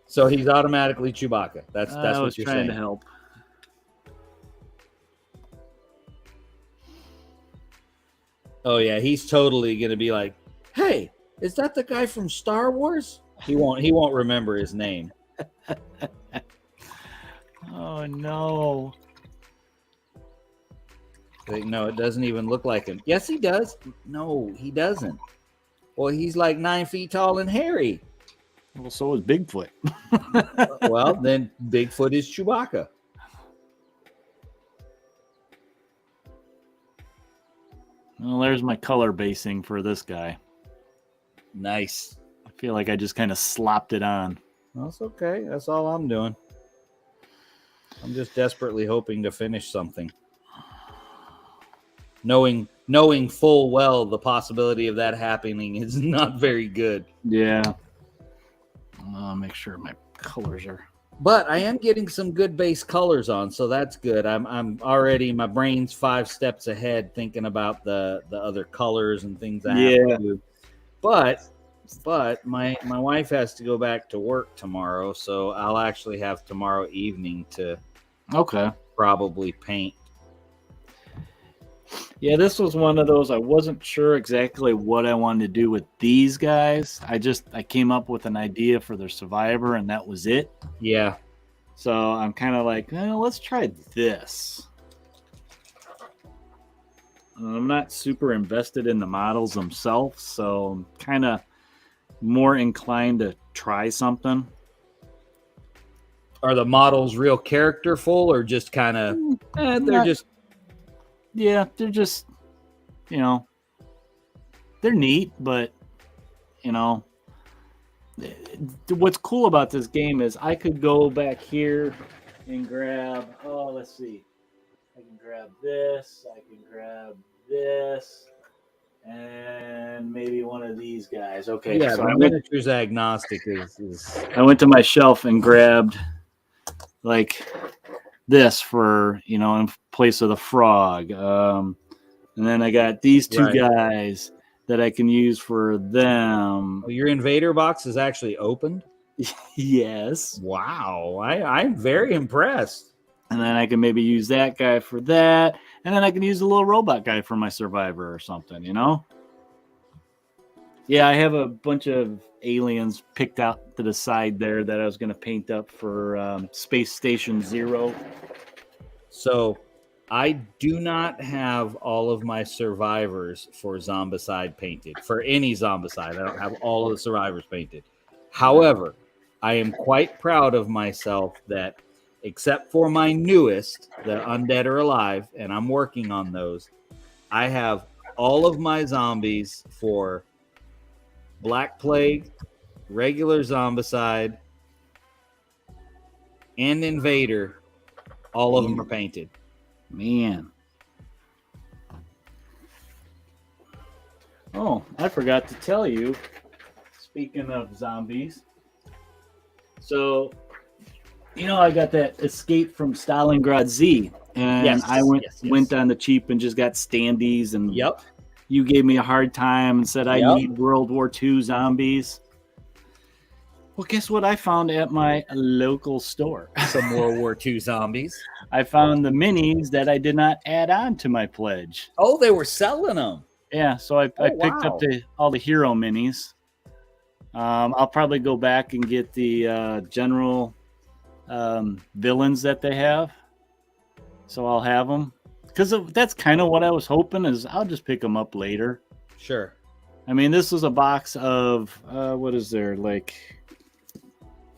So he's automatically Chewbacca. That's what you're saying. To help. Oh yeah, he's totally going to be like, "Hey, is that the guy from Star Wars?" He won't remember his name. Oh no. No, it doesn't even look like him. Yes, he does. No, he doesn't. Well, he's like 9 feet tall and hairy. Well, so is Bigfoot. Well, then Bigfoot is Chewbacca. Well, there's my color basing for this guy. Nice. I feel like I just kind of slopped it on. That's okay. That's all I'm doing. I'm just desperately hoping to finish something. Knowing full well the possibility of that happening is not very good. Yeah. I'll make sure my colors are. But I am getting some good base colors on, so that's good. I'm already, my brain's 5 steps ahead thinking about the other colors and things I have to do. But my wife has to go back to work tomorrow, so I'll actually have tomorrow evening to probably paint. Yeah, this was one of those, I wasn't sure exactly what I wanted to do with these guys. I came up with an idea for their survivor, and that was it. Yeah. So I'm kind of like, let's try this. I'm not super invested in the models themselves, so I'm kind of more inclined to try something. Are the models real characterful or just kind of they're just they're neat, but what's cool about this game is I could go back here and grab. Oh, let's see. I can grab this. I can grab this. And maybe one of these guys. Okay. Yeah, so the miniatures agnostic is. I went to my shelf and grabbed like this for, in place of the frog. And then I got these two guys that I can use for them. Oh, your invader box is actually opened? Yes. Wow. I'm very impressed. And then I can maybe use that guy for that. And then I can use the little robot guy for my survivor or something, Yeah, I have a bunch of aliens picked out to the side there that I was going to paint up for Space Station Zero. So I do not have all of my survivors for Zombicide painted. For any Zombicide, I don't have all of the survivors painted. However, I am quite proud of myself that, except for my newest, the Undead or Alive, and I'm working on those, I have all of my zombies for Black Plague, regular Zombicide, and Invader. All of them are painted. Man. Oh, I forgot to tell you, speaking of zombies. So, I got that Escape from Stalingrad Z, and I went on the cheap and just got standees, and you gave me a hard time and said I need World War II zombies. Well, guess what I found at my local store? Some World War II zombies. I found the minis that I did not add on to my pledge. Oh, they were selling them. Yeah, so I picked up all the hero minis. I'll probably go back and get the general villains that they have. So I'll have them. Because that's kind of what I was hoping is I'll just pick them up later. Sure. I mean, this was a box of, what is there, like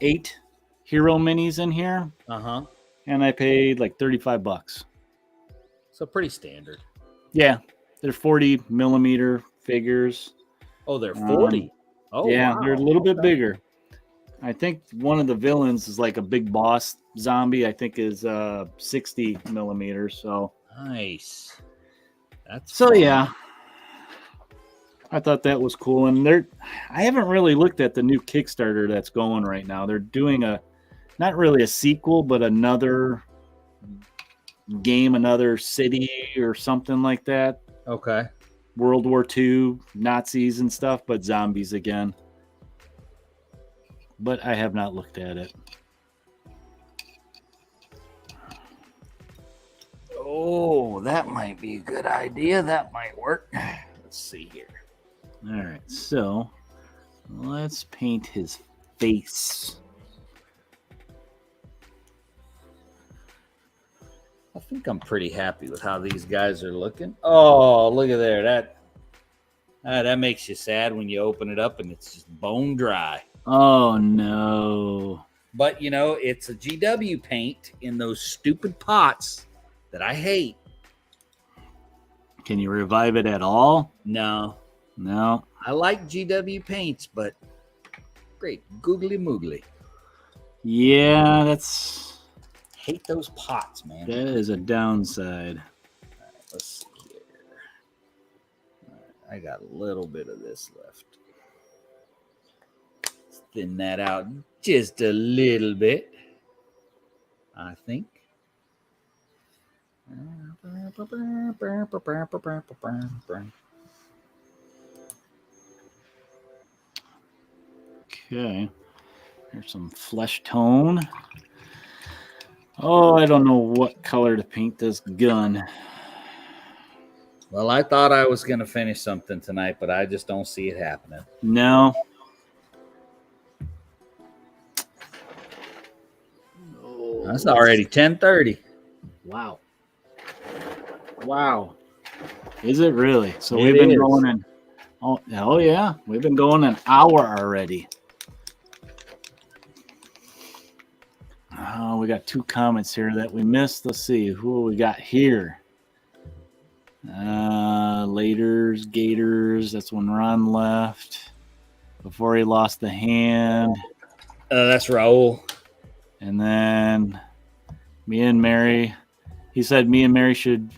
8 hero minis in here. Uh-huh. And I paid like $35. So pretty standard. Yeah. They're 40 millimeter figures. Oh, they're 40. Yeah, wow. They're a little bit bigger. I think one of the villains is like a big boss zombie. I think is 60 millimeters. So nice. That's so fun. Yeah. I thought that was cool. And I haven't really looked at the new Kickstarter that's going right now. They're doing not really a sequel, but another game, another city or something like that. Okay. World War II, Nazis and stuff, but zombies again. But I have not looked at it. Oh, that might be a good idea. That might work. Let's see here. All right, so let's paint his face. I think I'm pretty happy with how these guys are looking. Oh, look at there. That makes you sad when you open it up and it's just bone dry. Oh, no. But, it's a GW paint in those stupid pots that I hate. Can you revive it at all? No. I like GW paints, but great googly moogly. Yeah, that's... Hate those pots, man. That is a downside. All right, let's see here. All right, I got a little bit of this left. Let's thin that out just a little bit, I think. Okay. Here's some flesh tone. Oh, I don't know what color to paint this gun. Well, I thought I was going to finish something tonight, but I just don't see it happening. No. That's already 10:30. Wow. Is it really? So we've been going in. Oh yeah. We've been going an hour already. Oh, we got 2 comments here that we missed. Let's see who we got here. Laters, Gators. That's when Ron left. before he lost the hand. That's Raul. And then me and Mary, he said me and Mary should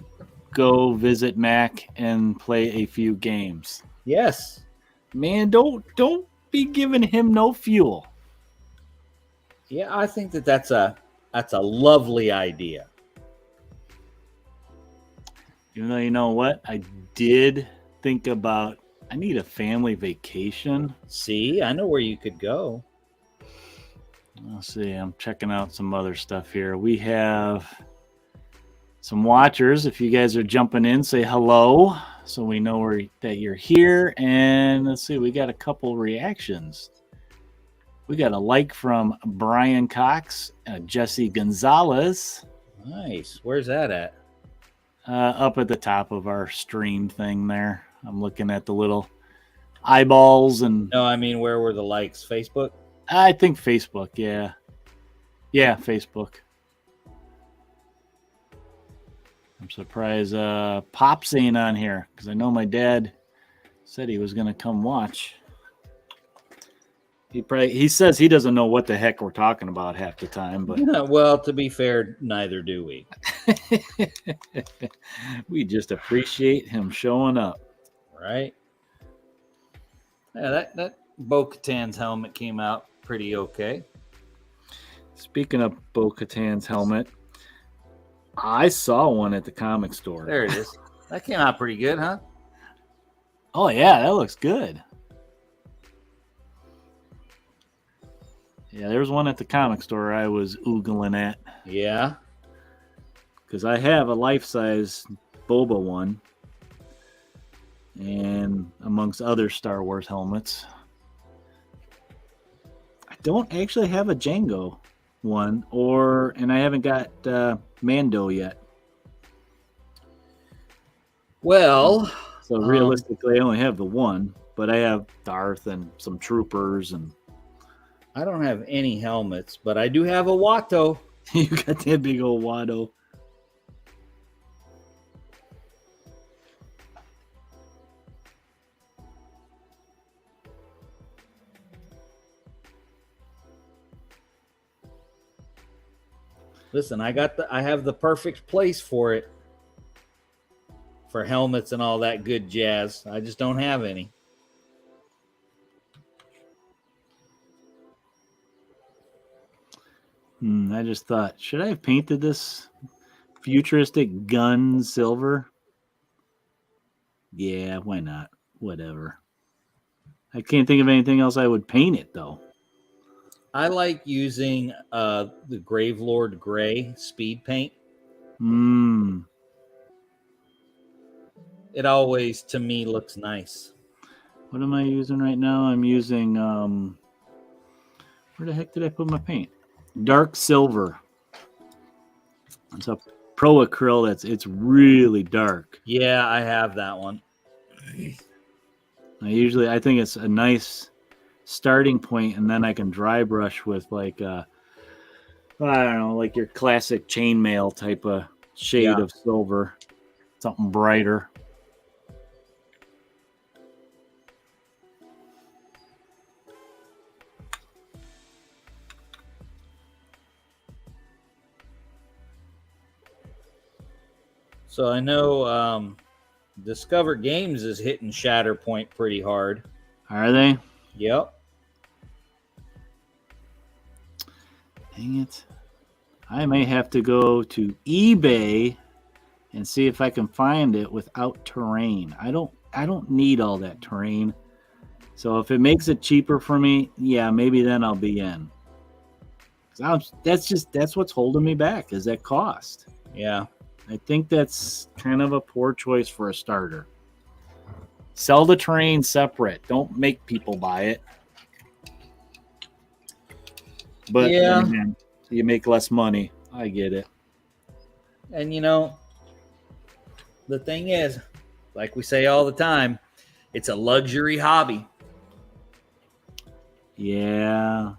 go visit Mac and play a few games. Yes. Man, don't be giving him no fuel. Yeah, I think that's a lovely idea. Even though, you know what? I did think about, I need a family vacation. See, I know where you could go. Let's see. I'm checking out some other stuff here. We have some watchers. If you guys are jumping in, say hello so we know that you're here. And let's see. We got a couple reactions. We got a like from Brian Cox, Jesse Gonzalez. Nice. Where's that at? Up at the top of our stream thing there. I'm looking at the little eyeballs and. No, I mean, where were the likes? Facebook? I think Facebook, yeah. Yeah, Facebook. I'm surprised Pops ain't on here because I know my dad said he was going to come watch. He says he doesn't know what the heck we're talking about half the time, but well, to be fair, neither do we. We just appreciate him showing up. Right? Yeah, that Bo-Katan's helmet came out pretty okay. Speaking of Bo-Katan's helmet, I saw one at the comic store. There it is. That came out pretty good, huh? Oh, yeah, that looks good. Yeah, there was one at the comic store I was oogling at. Yeah. Because I have a life-size Boba one. And amongst other Star Wars helmets. I don't actually have a Jango one. And I haven't got Mando yet. Well. So realistically, I only have the one. But I have Darth and some troopers and. I don't have any helmets, but I do have a Watto. You got that big old Watto. Listen, I have the perfect place for it. For helmets and all that good jazz. I just don't have any. I just thought, should I have painted this futuristic gun silver? Yeah, why not? Whatever. I can't think of anything else I would paint it, though. I like using the Gravelord Gray speed paint. It always, to me, looks nice. What am I using right now? I'm using, where the heck did I put my paint? Dark silver. It's a Pro Acryl it's really dark. Yeah, I have that one. I think it's a nice starting point, and then I can dry brush with like I don't know, like your classic chainmail type of shade of silver. Something brighter. So I know Discover Games is hitting Shatterpoint pretty hard. Are they? Yep. Dang it. I may have to go to eBay and see if I can find it without terrain. I don't need all that terrain. So if it makes it cheaper for me, yeah, maybe then I'll be in. That's what's holding me back is that cost. Yeah. I think that's kind of a poor choice for a starter. Sell the terrain separate. Don't make people buy it. But yeah, man, you make less money. I get it. And the thing is, like we say all the time, it's a luxury hobby. Yeah.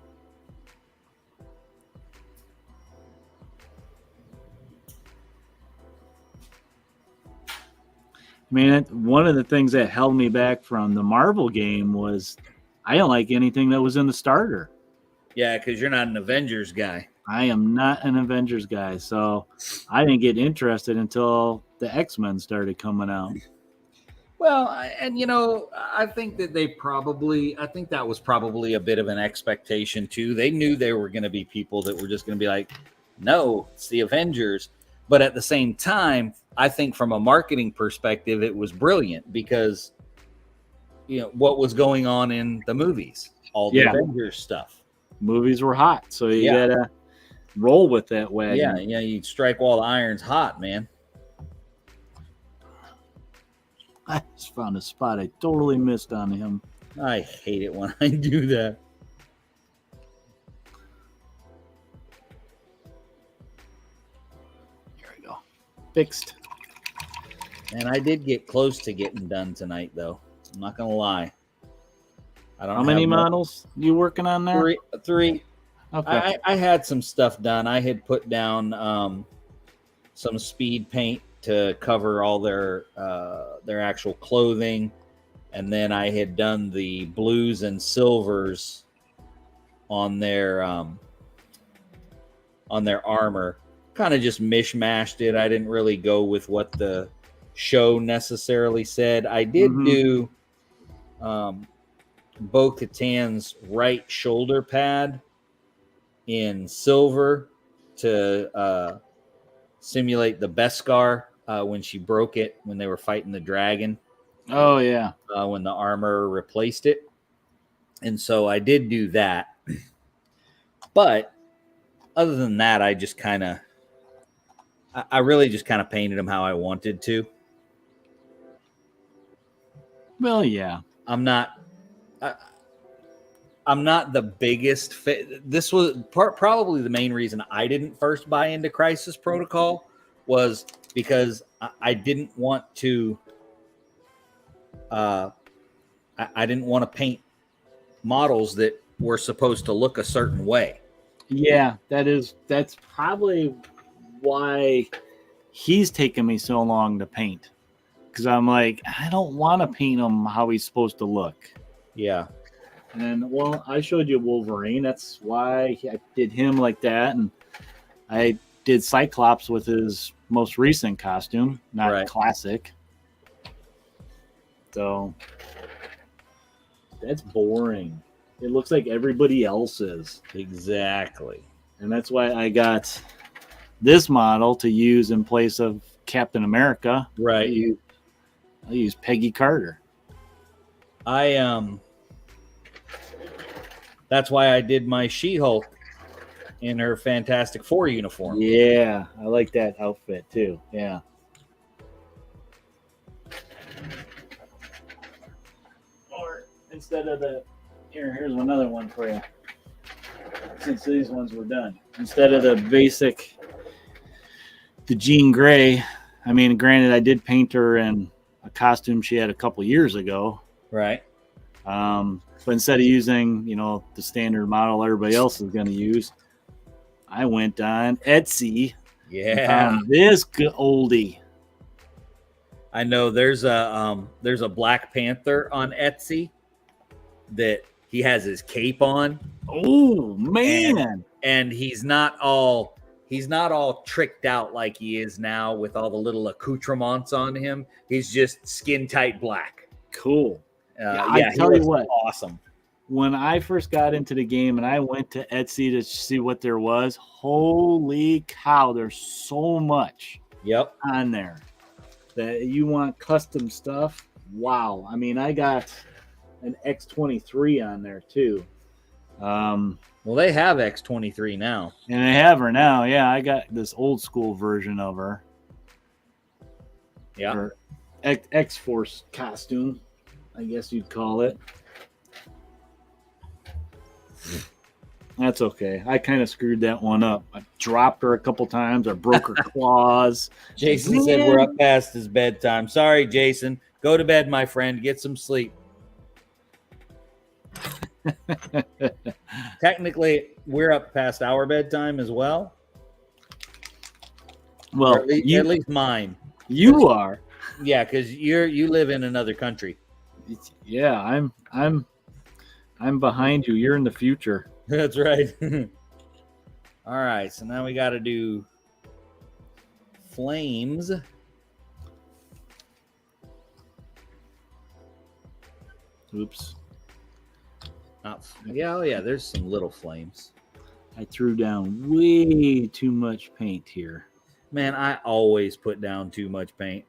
I mean, one of the things that held me back from the Marvel game was I don't like anything that was in the starter. Yeah, because you're not an Avengers guy. I am not an Avengers guy, so I didn't get interested until the X-Men started coming out. Well, and I think that I think that was probably a bit of an expectation too. They knew there were going to be people that were just going to be like, no, it's the Avengers. But at the same time, I think from a marketing perspective, it was brilliant because, what was going on in the movies, all the Avengers stuff. Movies were hot, so you gotta roll with that wagon. Yeah, you strike while the iron's hot, man. I just found a spot I totally missed on him. I hate it when I do that. Here we go. Fixed. And I did get close to getting done tonight, though. I'm not gonna lie. How many models you working on there? Three. Okay. I had some stuff done. I had put down some speed paint to cover all their actual clothing, and then I had done the blues and silvers on their armor. Kind of just mishmashed it. I didn't really go with what the show necessarily said. I did do Bo-Katan's right shoulder pad in silver to simulate the Beskar when she broke it when they were fighting the dragon. Oh, yeah. When the armor replaced it. And so I did do that. But other than that, I just kind of, I really just kind of painted them how I wanted to. Well, yeah. I'm not the biggest fit. This was probably the main reason I didn't first buy into Crisis Protocol was because I didn't want to. I didn't want to paint models that were supposed to look a certain way. Yeah, that's probably why he's taken me so long to paint. Because I'm like, I don't want to paint him how he's supposed to look. Yeah. And, well, I showed you Wolverine. That's why I did him like that. And I did Cyclops with his most recent costume, not classic. So, that's boring. It looks like everybody else's. Exactly. And that's why I got this model to use in place of Captain America. Right. I use Peggy Carter. That's why I did my She-Hulk in her Fantastic Four uniform. Yeah, I like that outfit too. Yeah. Or instead of here's another one for you. Since these ones were done, instead of the Jean Grey. I mean, granted, I did paint her in a costume she had a couple years ago. Right. But instead of using, the standard model everybody else is going to use, I went on Etsy. Yeah. This oldie. I know there's a Black Panther on Etsy that he has his cape on. Oh man. And he's not all tricked out like he is now with all the little accoutrements on him. He's just skin tight black. Cool. I tell you what, awesome. When I first got into the game and I went to Etsy to see what there was, holy cow, there's so much on there that you want custom stuff. Wow. I mean, I got an X-23 on there too. Well, they have X-23 now. And they have her now. Yeah, I got this old school version of her. Yeah. Her X-Force costume, I guess you'd call it. That's okay. I kind of screwed that one up. I dropped her a couple times. I broke her claws. Jason said we're up past his bedtime. Sorry, Jason. Go to bed, my friend. Get some sleep. Technically, we're up past our bedtime as well. Well, at least mine. You are. Yeah, because you live in another country. Yeah, I'm behind you. You're in the future. That's right. All right, so now we got to do flames. Oops. Yeah, there's some little flames. I threw down way too much paint here. Man, I always put down too much paint.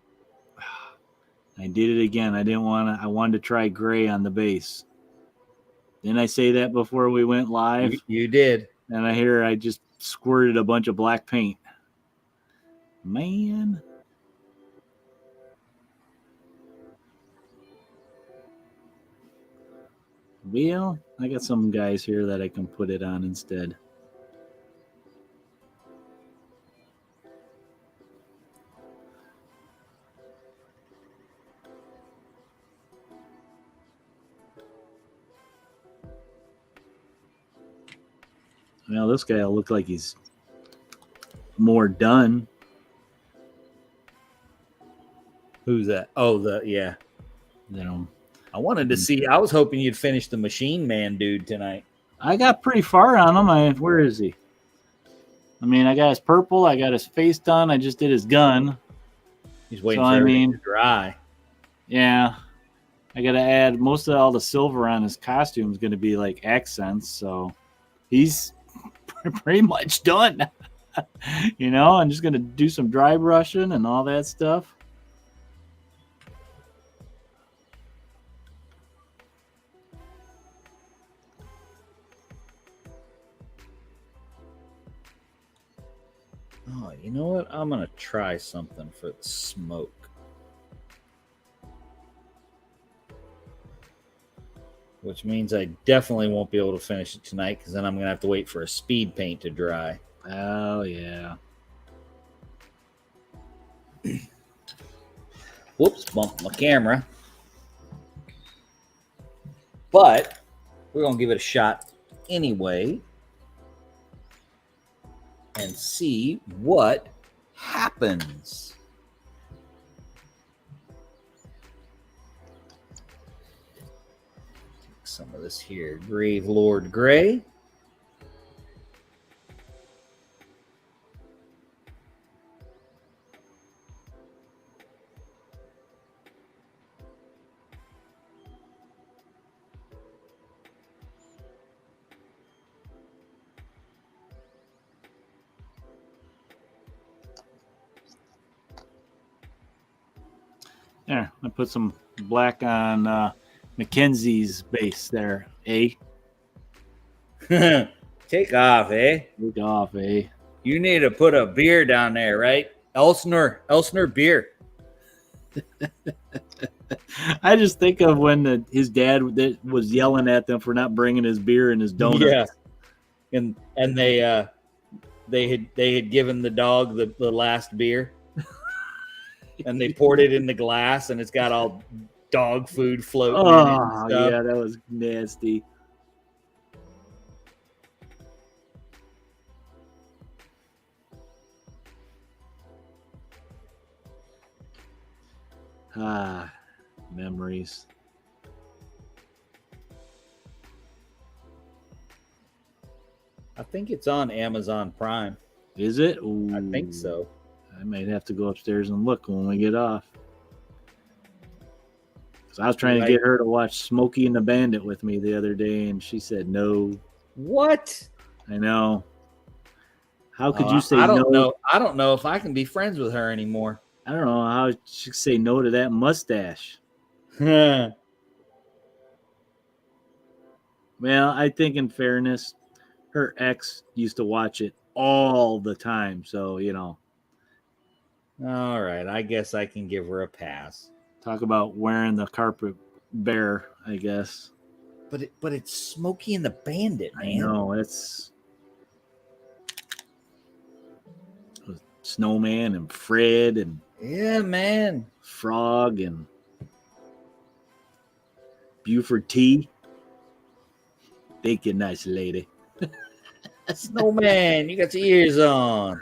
I did it again. I wanted to try gray on the base. Didn't I say that before we went live? You did. And I just squirted a bunch of black paint. Man. Well, I got some guys here that I can put it on instead. Well, this guy will look like he's more done. Who's that? Oh, yeah. You know, I wanted to see. I was hoping you'd finish the Machine Man dude tonight. I got pretty far on him. Where is he? I mean, I got his purple. I got his face done. I just did his gun. He's waiting for everything to dry. Yeah. I got to add most of all the silver on his costume is going to be like accents. So he's pretty much done. You know, I'm just going to do some dry brushing and all that stuff. Oh, you know what? I'm going to try something for the smoke. Which means I definitely won't be able to finish it tonight because then I'm going to have to wait for a speed paint to dry. Oh, yeah. Whoops, bumped my camera. But we're going to give it a shot anyway and see what happens. Take some of this here, Grave Lord Gray. There, I put some black on Mackenzie's base there, eh? Take off, eh? Take off, eh? You need to put a beer down there, right? Elsner beer. I just think of when his dad was yelling at them for not bringing his beer and his donuts. Yeah, and they had given the dog the last beer. And they poured it in the glass, and it's got all dog food floating in it and stuff. Yeah, that was nasty. Memories. I think it's on Amazon Prime. Is it? Ooh. I think so. I might have to go upstairs and look when we get off. So I was trying to get her to watch Smokey and the Bandit with me the other day, and she said no. What? I know. How could you say I don't no? know. I don't know if I can be friends with her anymore. I don't know how she could say no to that mustache. Well, I think in fairness, her ex used to watch it all the time. So, you know. All right. I guess I can give her a pass. Talk about wearing the carpet bare, I guess. But it's Smokey and the Bandit, man. I know. It's Snowman and Fred and yeah, man. Frog and Buford T. Thank you, nice lady. Snowman, you got your ears on.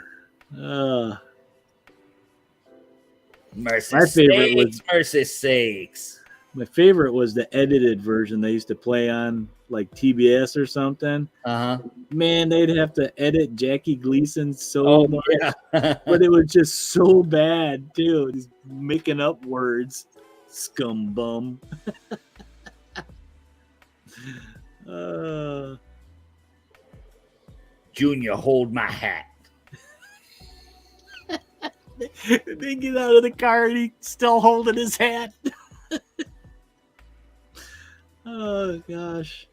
My favorite was Mercy sakes. My favorite was the edited version they used to play on like TBS or something. Man, they'd have to edit Jackie Gleason so much, but it was just so bad too. He's making up words, scum bum. Junior, hold my hat. They get out of the car and he's still holding his hat. Oh gosh.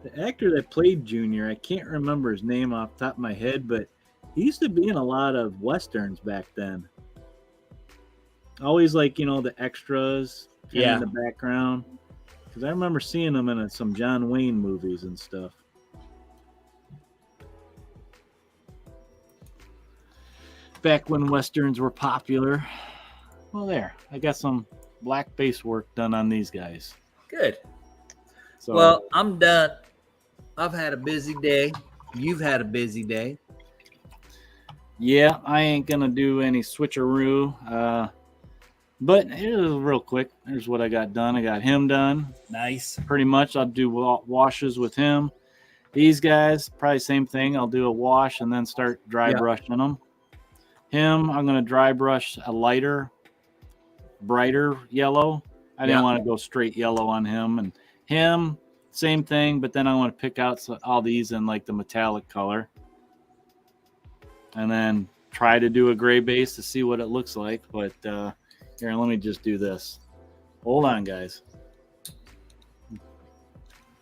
The actor that played Junior, I can't remember his name off the top of my head, but he used to be in a lot of Westerns back then. Always like, the extras in the background. Because I remember seeing him in some John Wayne movies and stuff. Back when Westerns were popular. Well, there. I got some black base work done on these guys. Good. So, well, I'm done. I've had a busy day. You've had a busy day. Yeah, I ain't going to do any switcheroo. But here's real quick. Here's what I got done. I got him done. Nice. Pretty much. I'll do washes with him. These guys, probably same thing. I'll do a wash and then start dry brushing them. Him, I'm going to dry brush a lighter, brighter yellow. I didn't want to go straight yellow on him. And him, same thing, but then I want to pick out all these in like the metallic color. And then try to do a gray base to see what it looks like. But here, let me just do this. Hold on, guys.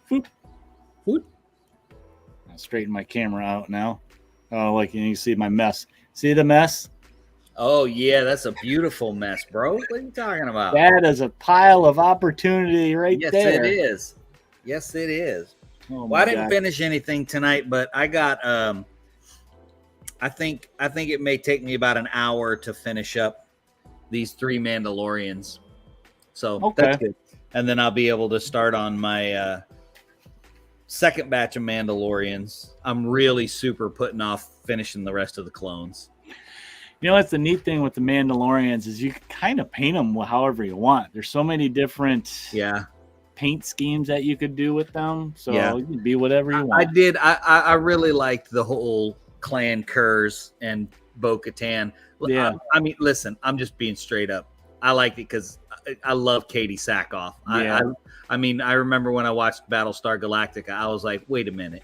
Whoop. Whoop. I'll straighten my camera out now. Oh, like you see my mess. See the mess? Oh, yeah, that's a beautiful mess, bro. What are you talking about? That is a pile of opportunity right there. Yes, it is. Yes, it is. Oh, well, I didn't finish anything tonight, but I got I think it may take me about an hour to finish up these 3 Mandalorians. So that's good. And then I'll be able to start on my second batch of Mandalorians. I'm really super putting off finishing the rest of the clones. That's the neat thing with the Mandalorians is you can kind of paint them however you want. There's so many different paint schemes that you could do with them. So you can be whatever you want. I really liked the whole Clan Kurz and Bo-Katan. Yeah. I mean, listen, I'm just being straight up. I liked it because I love Katie Sackhoff. Yeah. I mean, I remember when I watched Battlestar Galactica, I was like, wait a minute.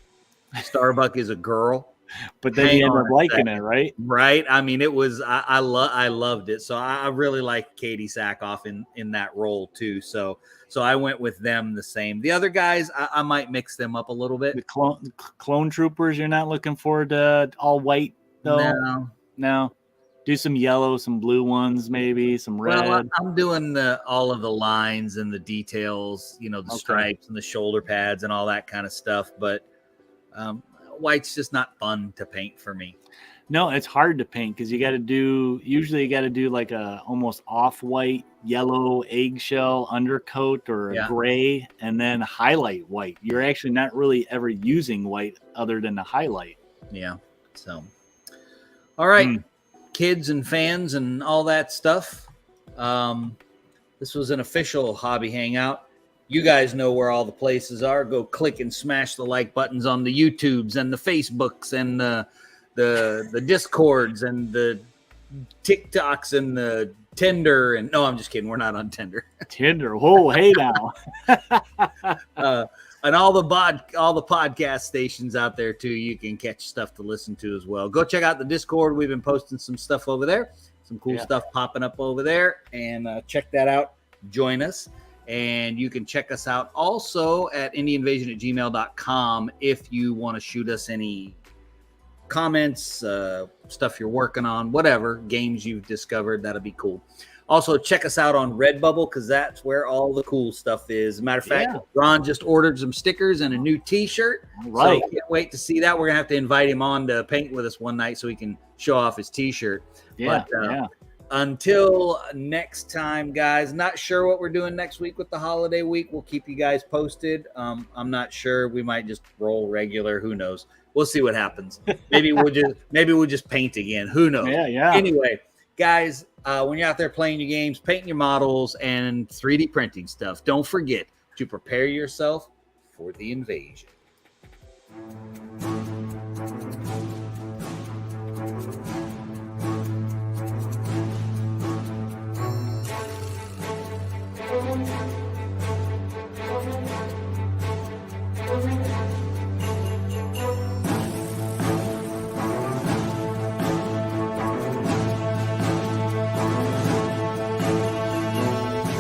Starbuck is a girl. But then you end up liking it, right? Right. I mean, it was I loved it. So I really like Katie Sackhoff in that role too. So I went with them the same. The other guys, I might mix them up a little bit. The clone troopers, you're not looking forward to all white though? No. Do some yellow, some blue ones, maybe some red. Well, I'm doing all of the lines and the details, the stripes and the shoulder pads and all that kind of stuff. But white's just not fun to paint for me. No, it's hard to paint because you got to do like a almost off-white, yellow eggshell undercoat or a gray, and then highlight white. You're actually not really ever using white other than the highlight. Yeah. So, all right, kids and fans and all that stuff. This was an official Hobby Hangout. You guys know where all the places are. Go click and smash the like buttons on the YouTubes and the Facebooks and the Discords and the TikToks and the Tinder. And no, I'm just kidding. We're not on Tinder. Tinder. Oh, hey now. And all the podcast stations out there too. You can catch stuff to listen to as well. Go check out the Discord. We've been posting some stuff over there. Some cool stuff popping up over there. And check that out. Join us. And you can check us out also at indieinvasion@gmail.com if you want to shoot us any comments, stuff you're working on, whatever, games you've discovered. That'll be cool. Also, check us out on Redbubble because that's where all the cool stuff is. Matter of fact, Ron just ordered some stickers and a new T-shirt. Right. So can't wait to see that. We're going to have to invite him on to paint with us one night so he can show off his T-shirt. Yeah, until next time, guys. Not sure what we're doing next week with the holiday week. We'll keep you guys posted. I'm not sure. We might just roll regular. Who knows? We'll see what happens. Maybe we'll just paint again. Who knows? Yeah. Anyway, guys, when you're out there playing your games, painting your models, and 3D printing stuff, don't forget to prepare yourself for the invasion.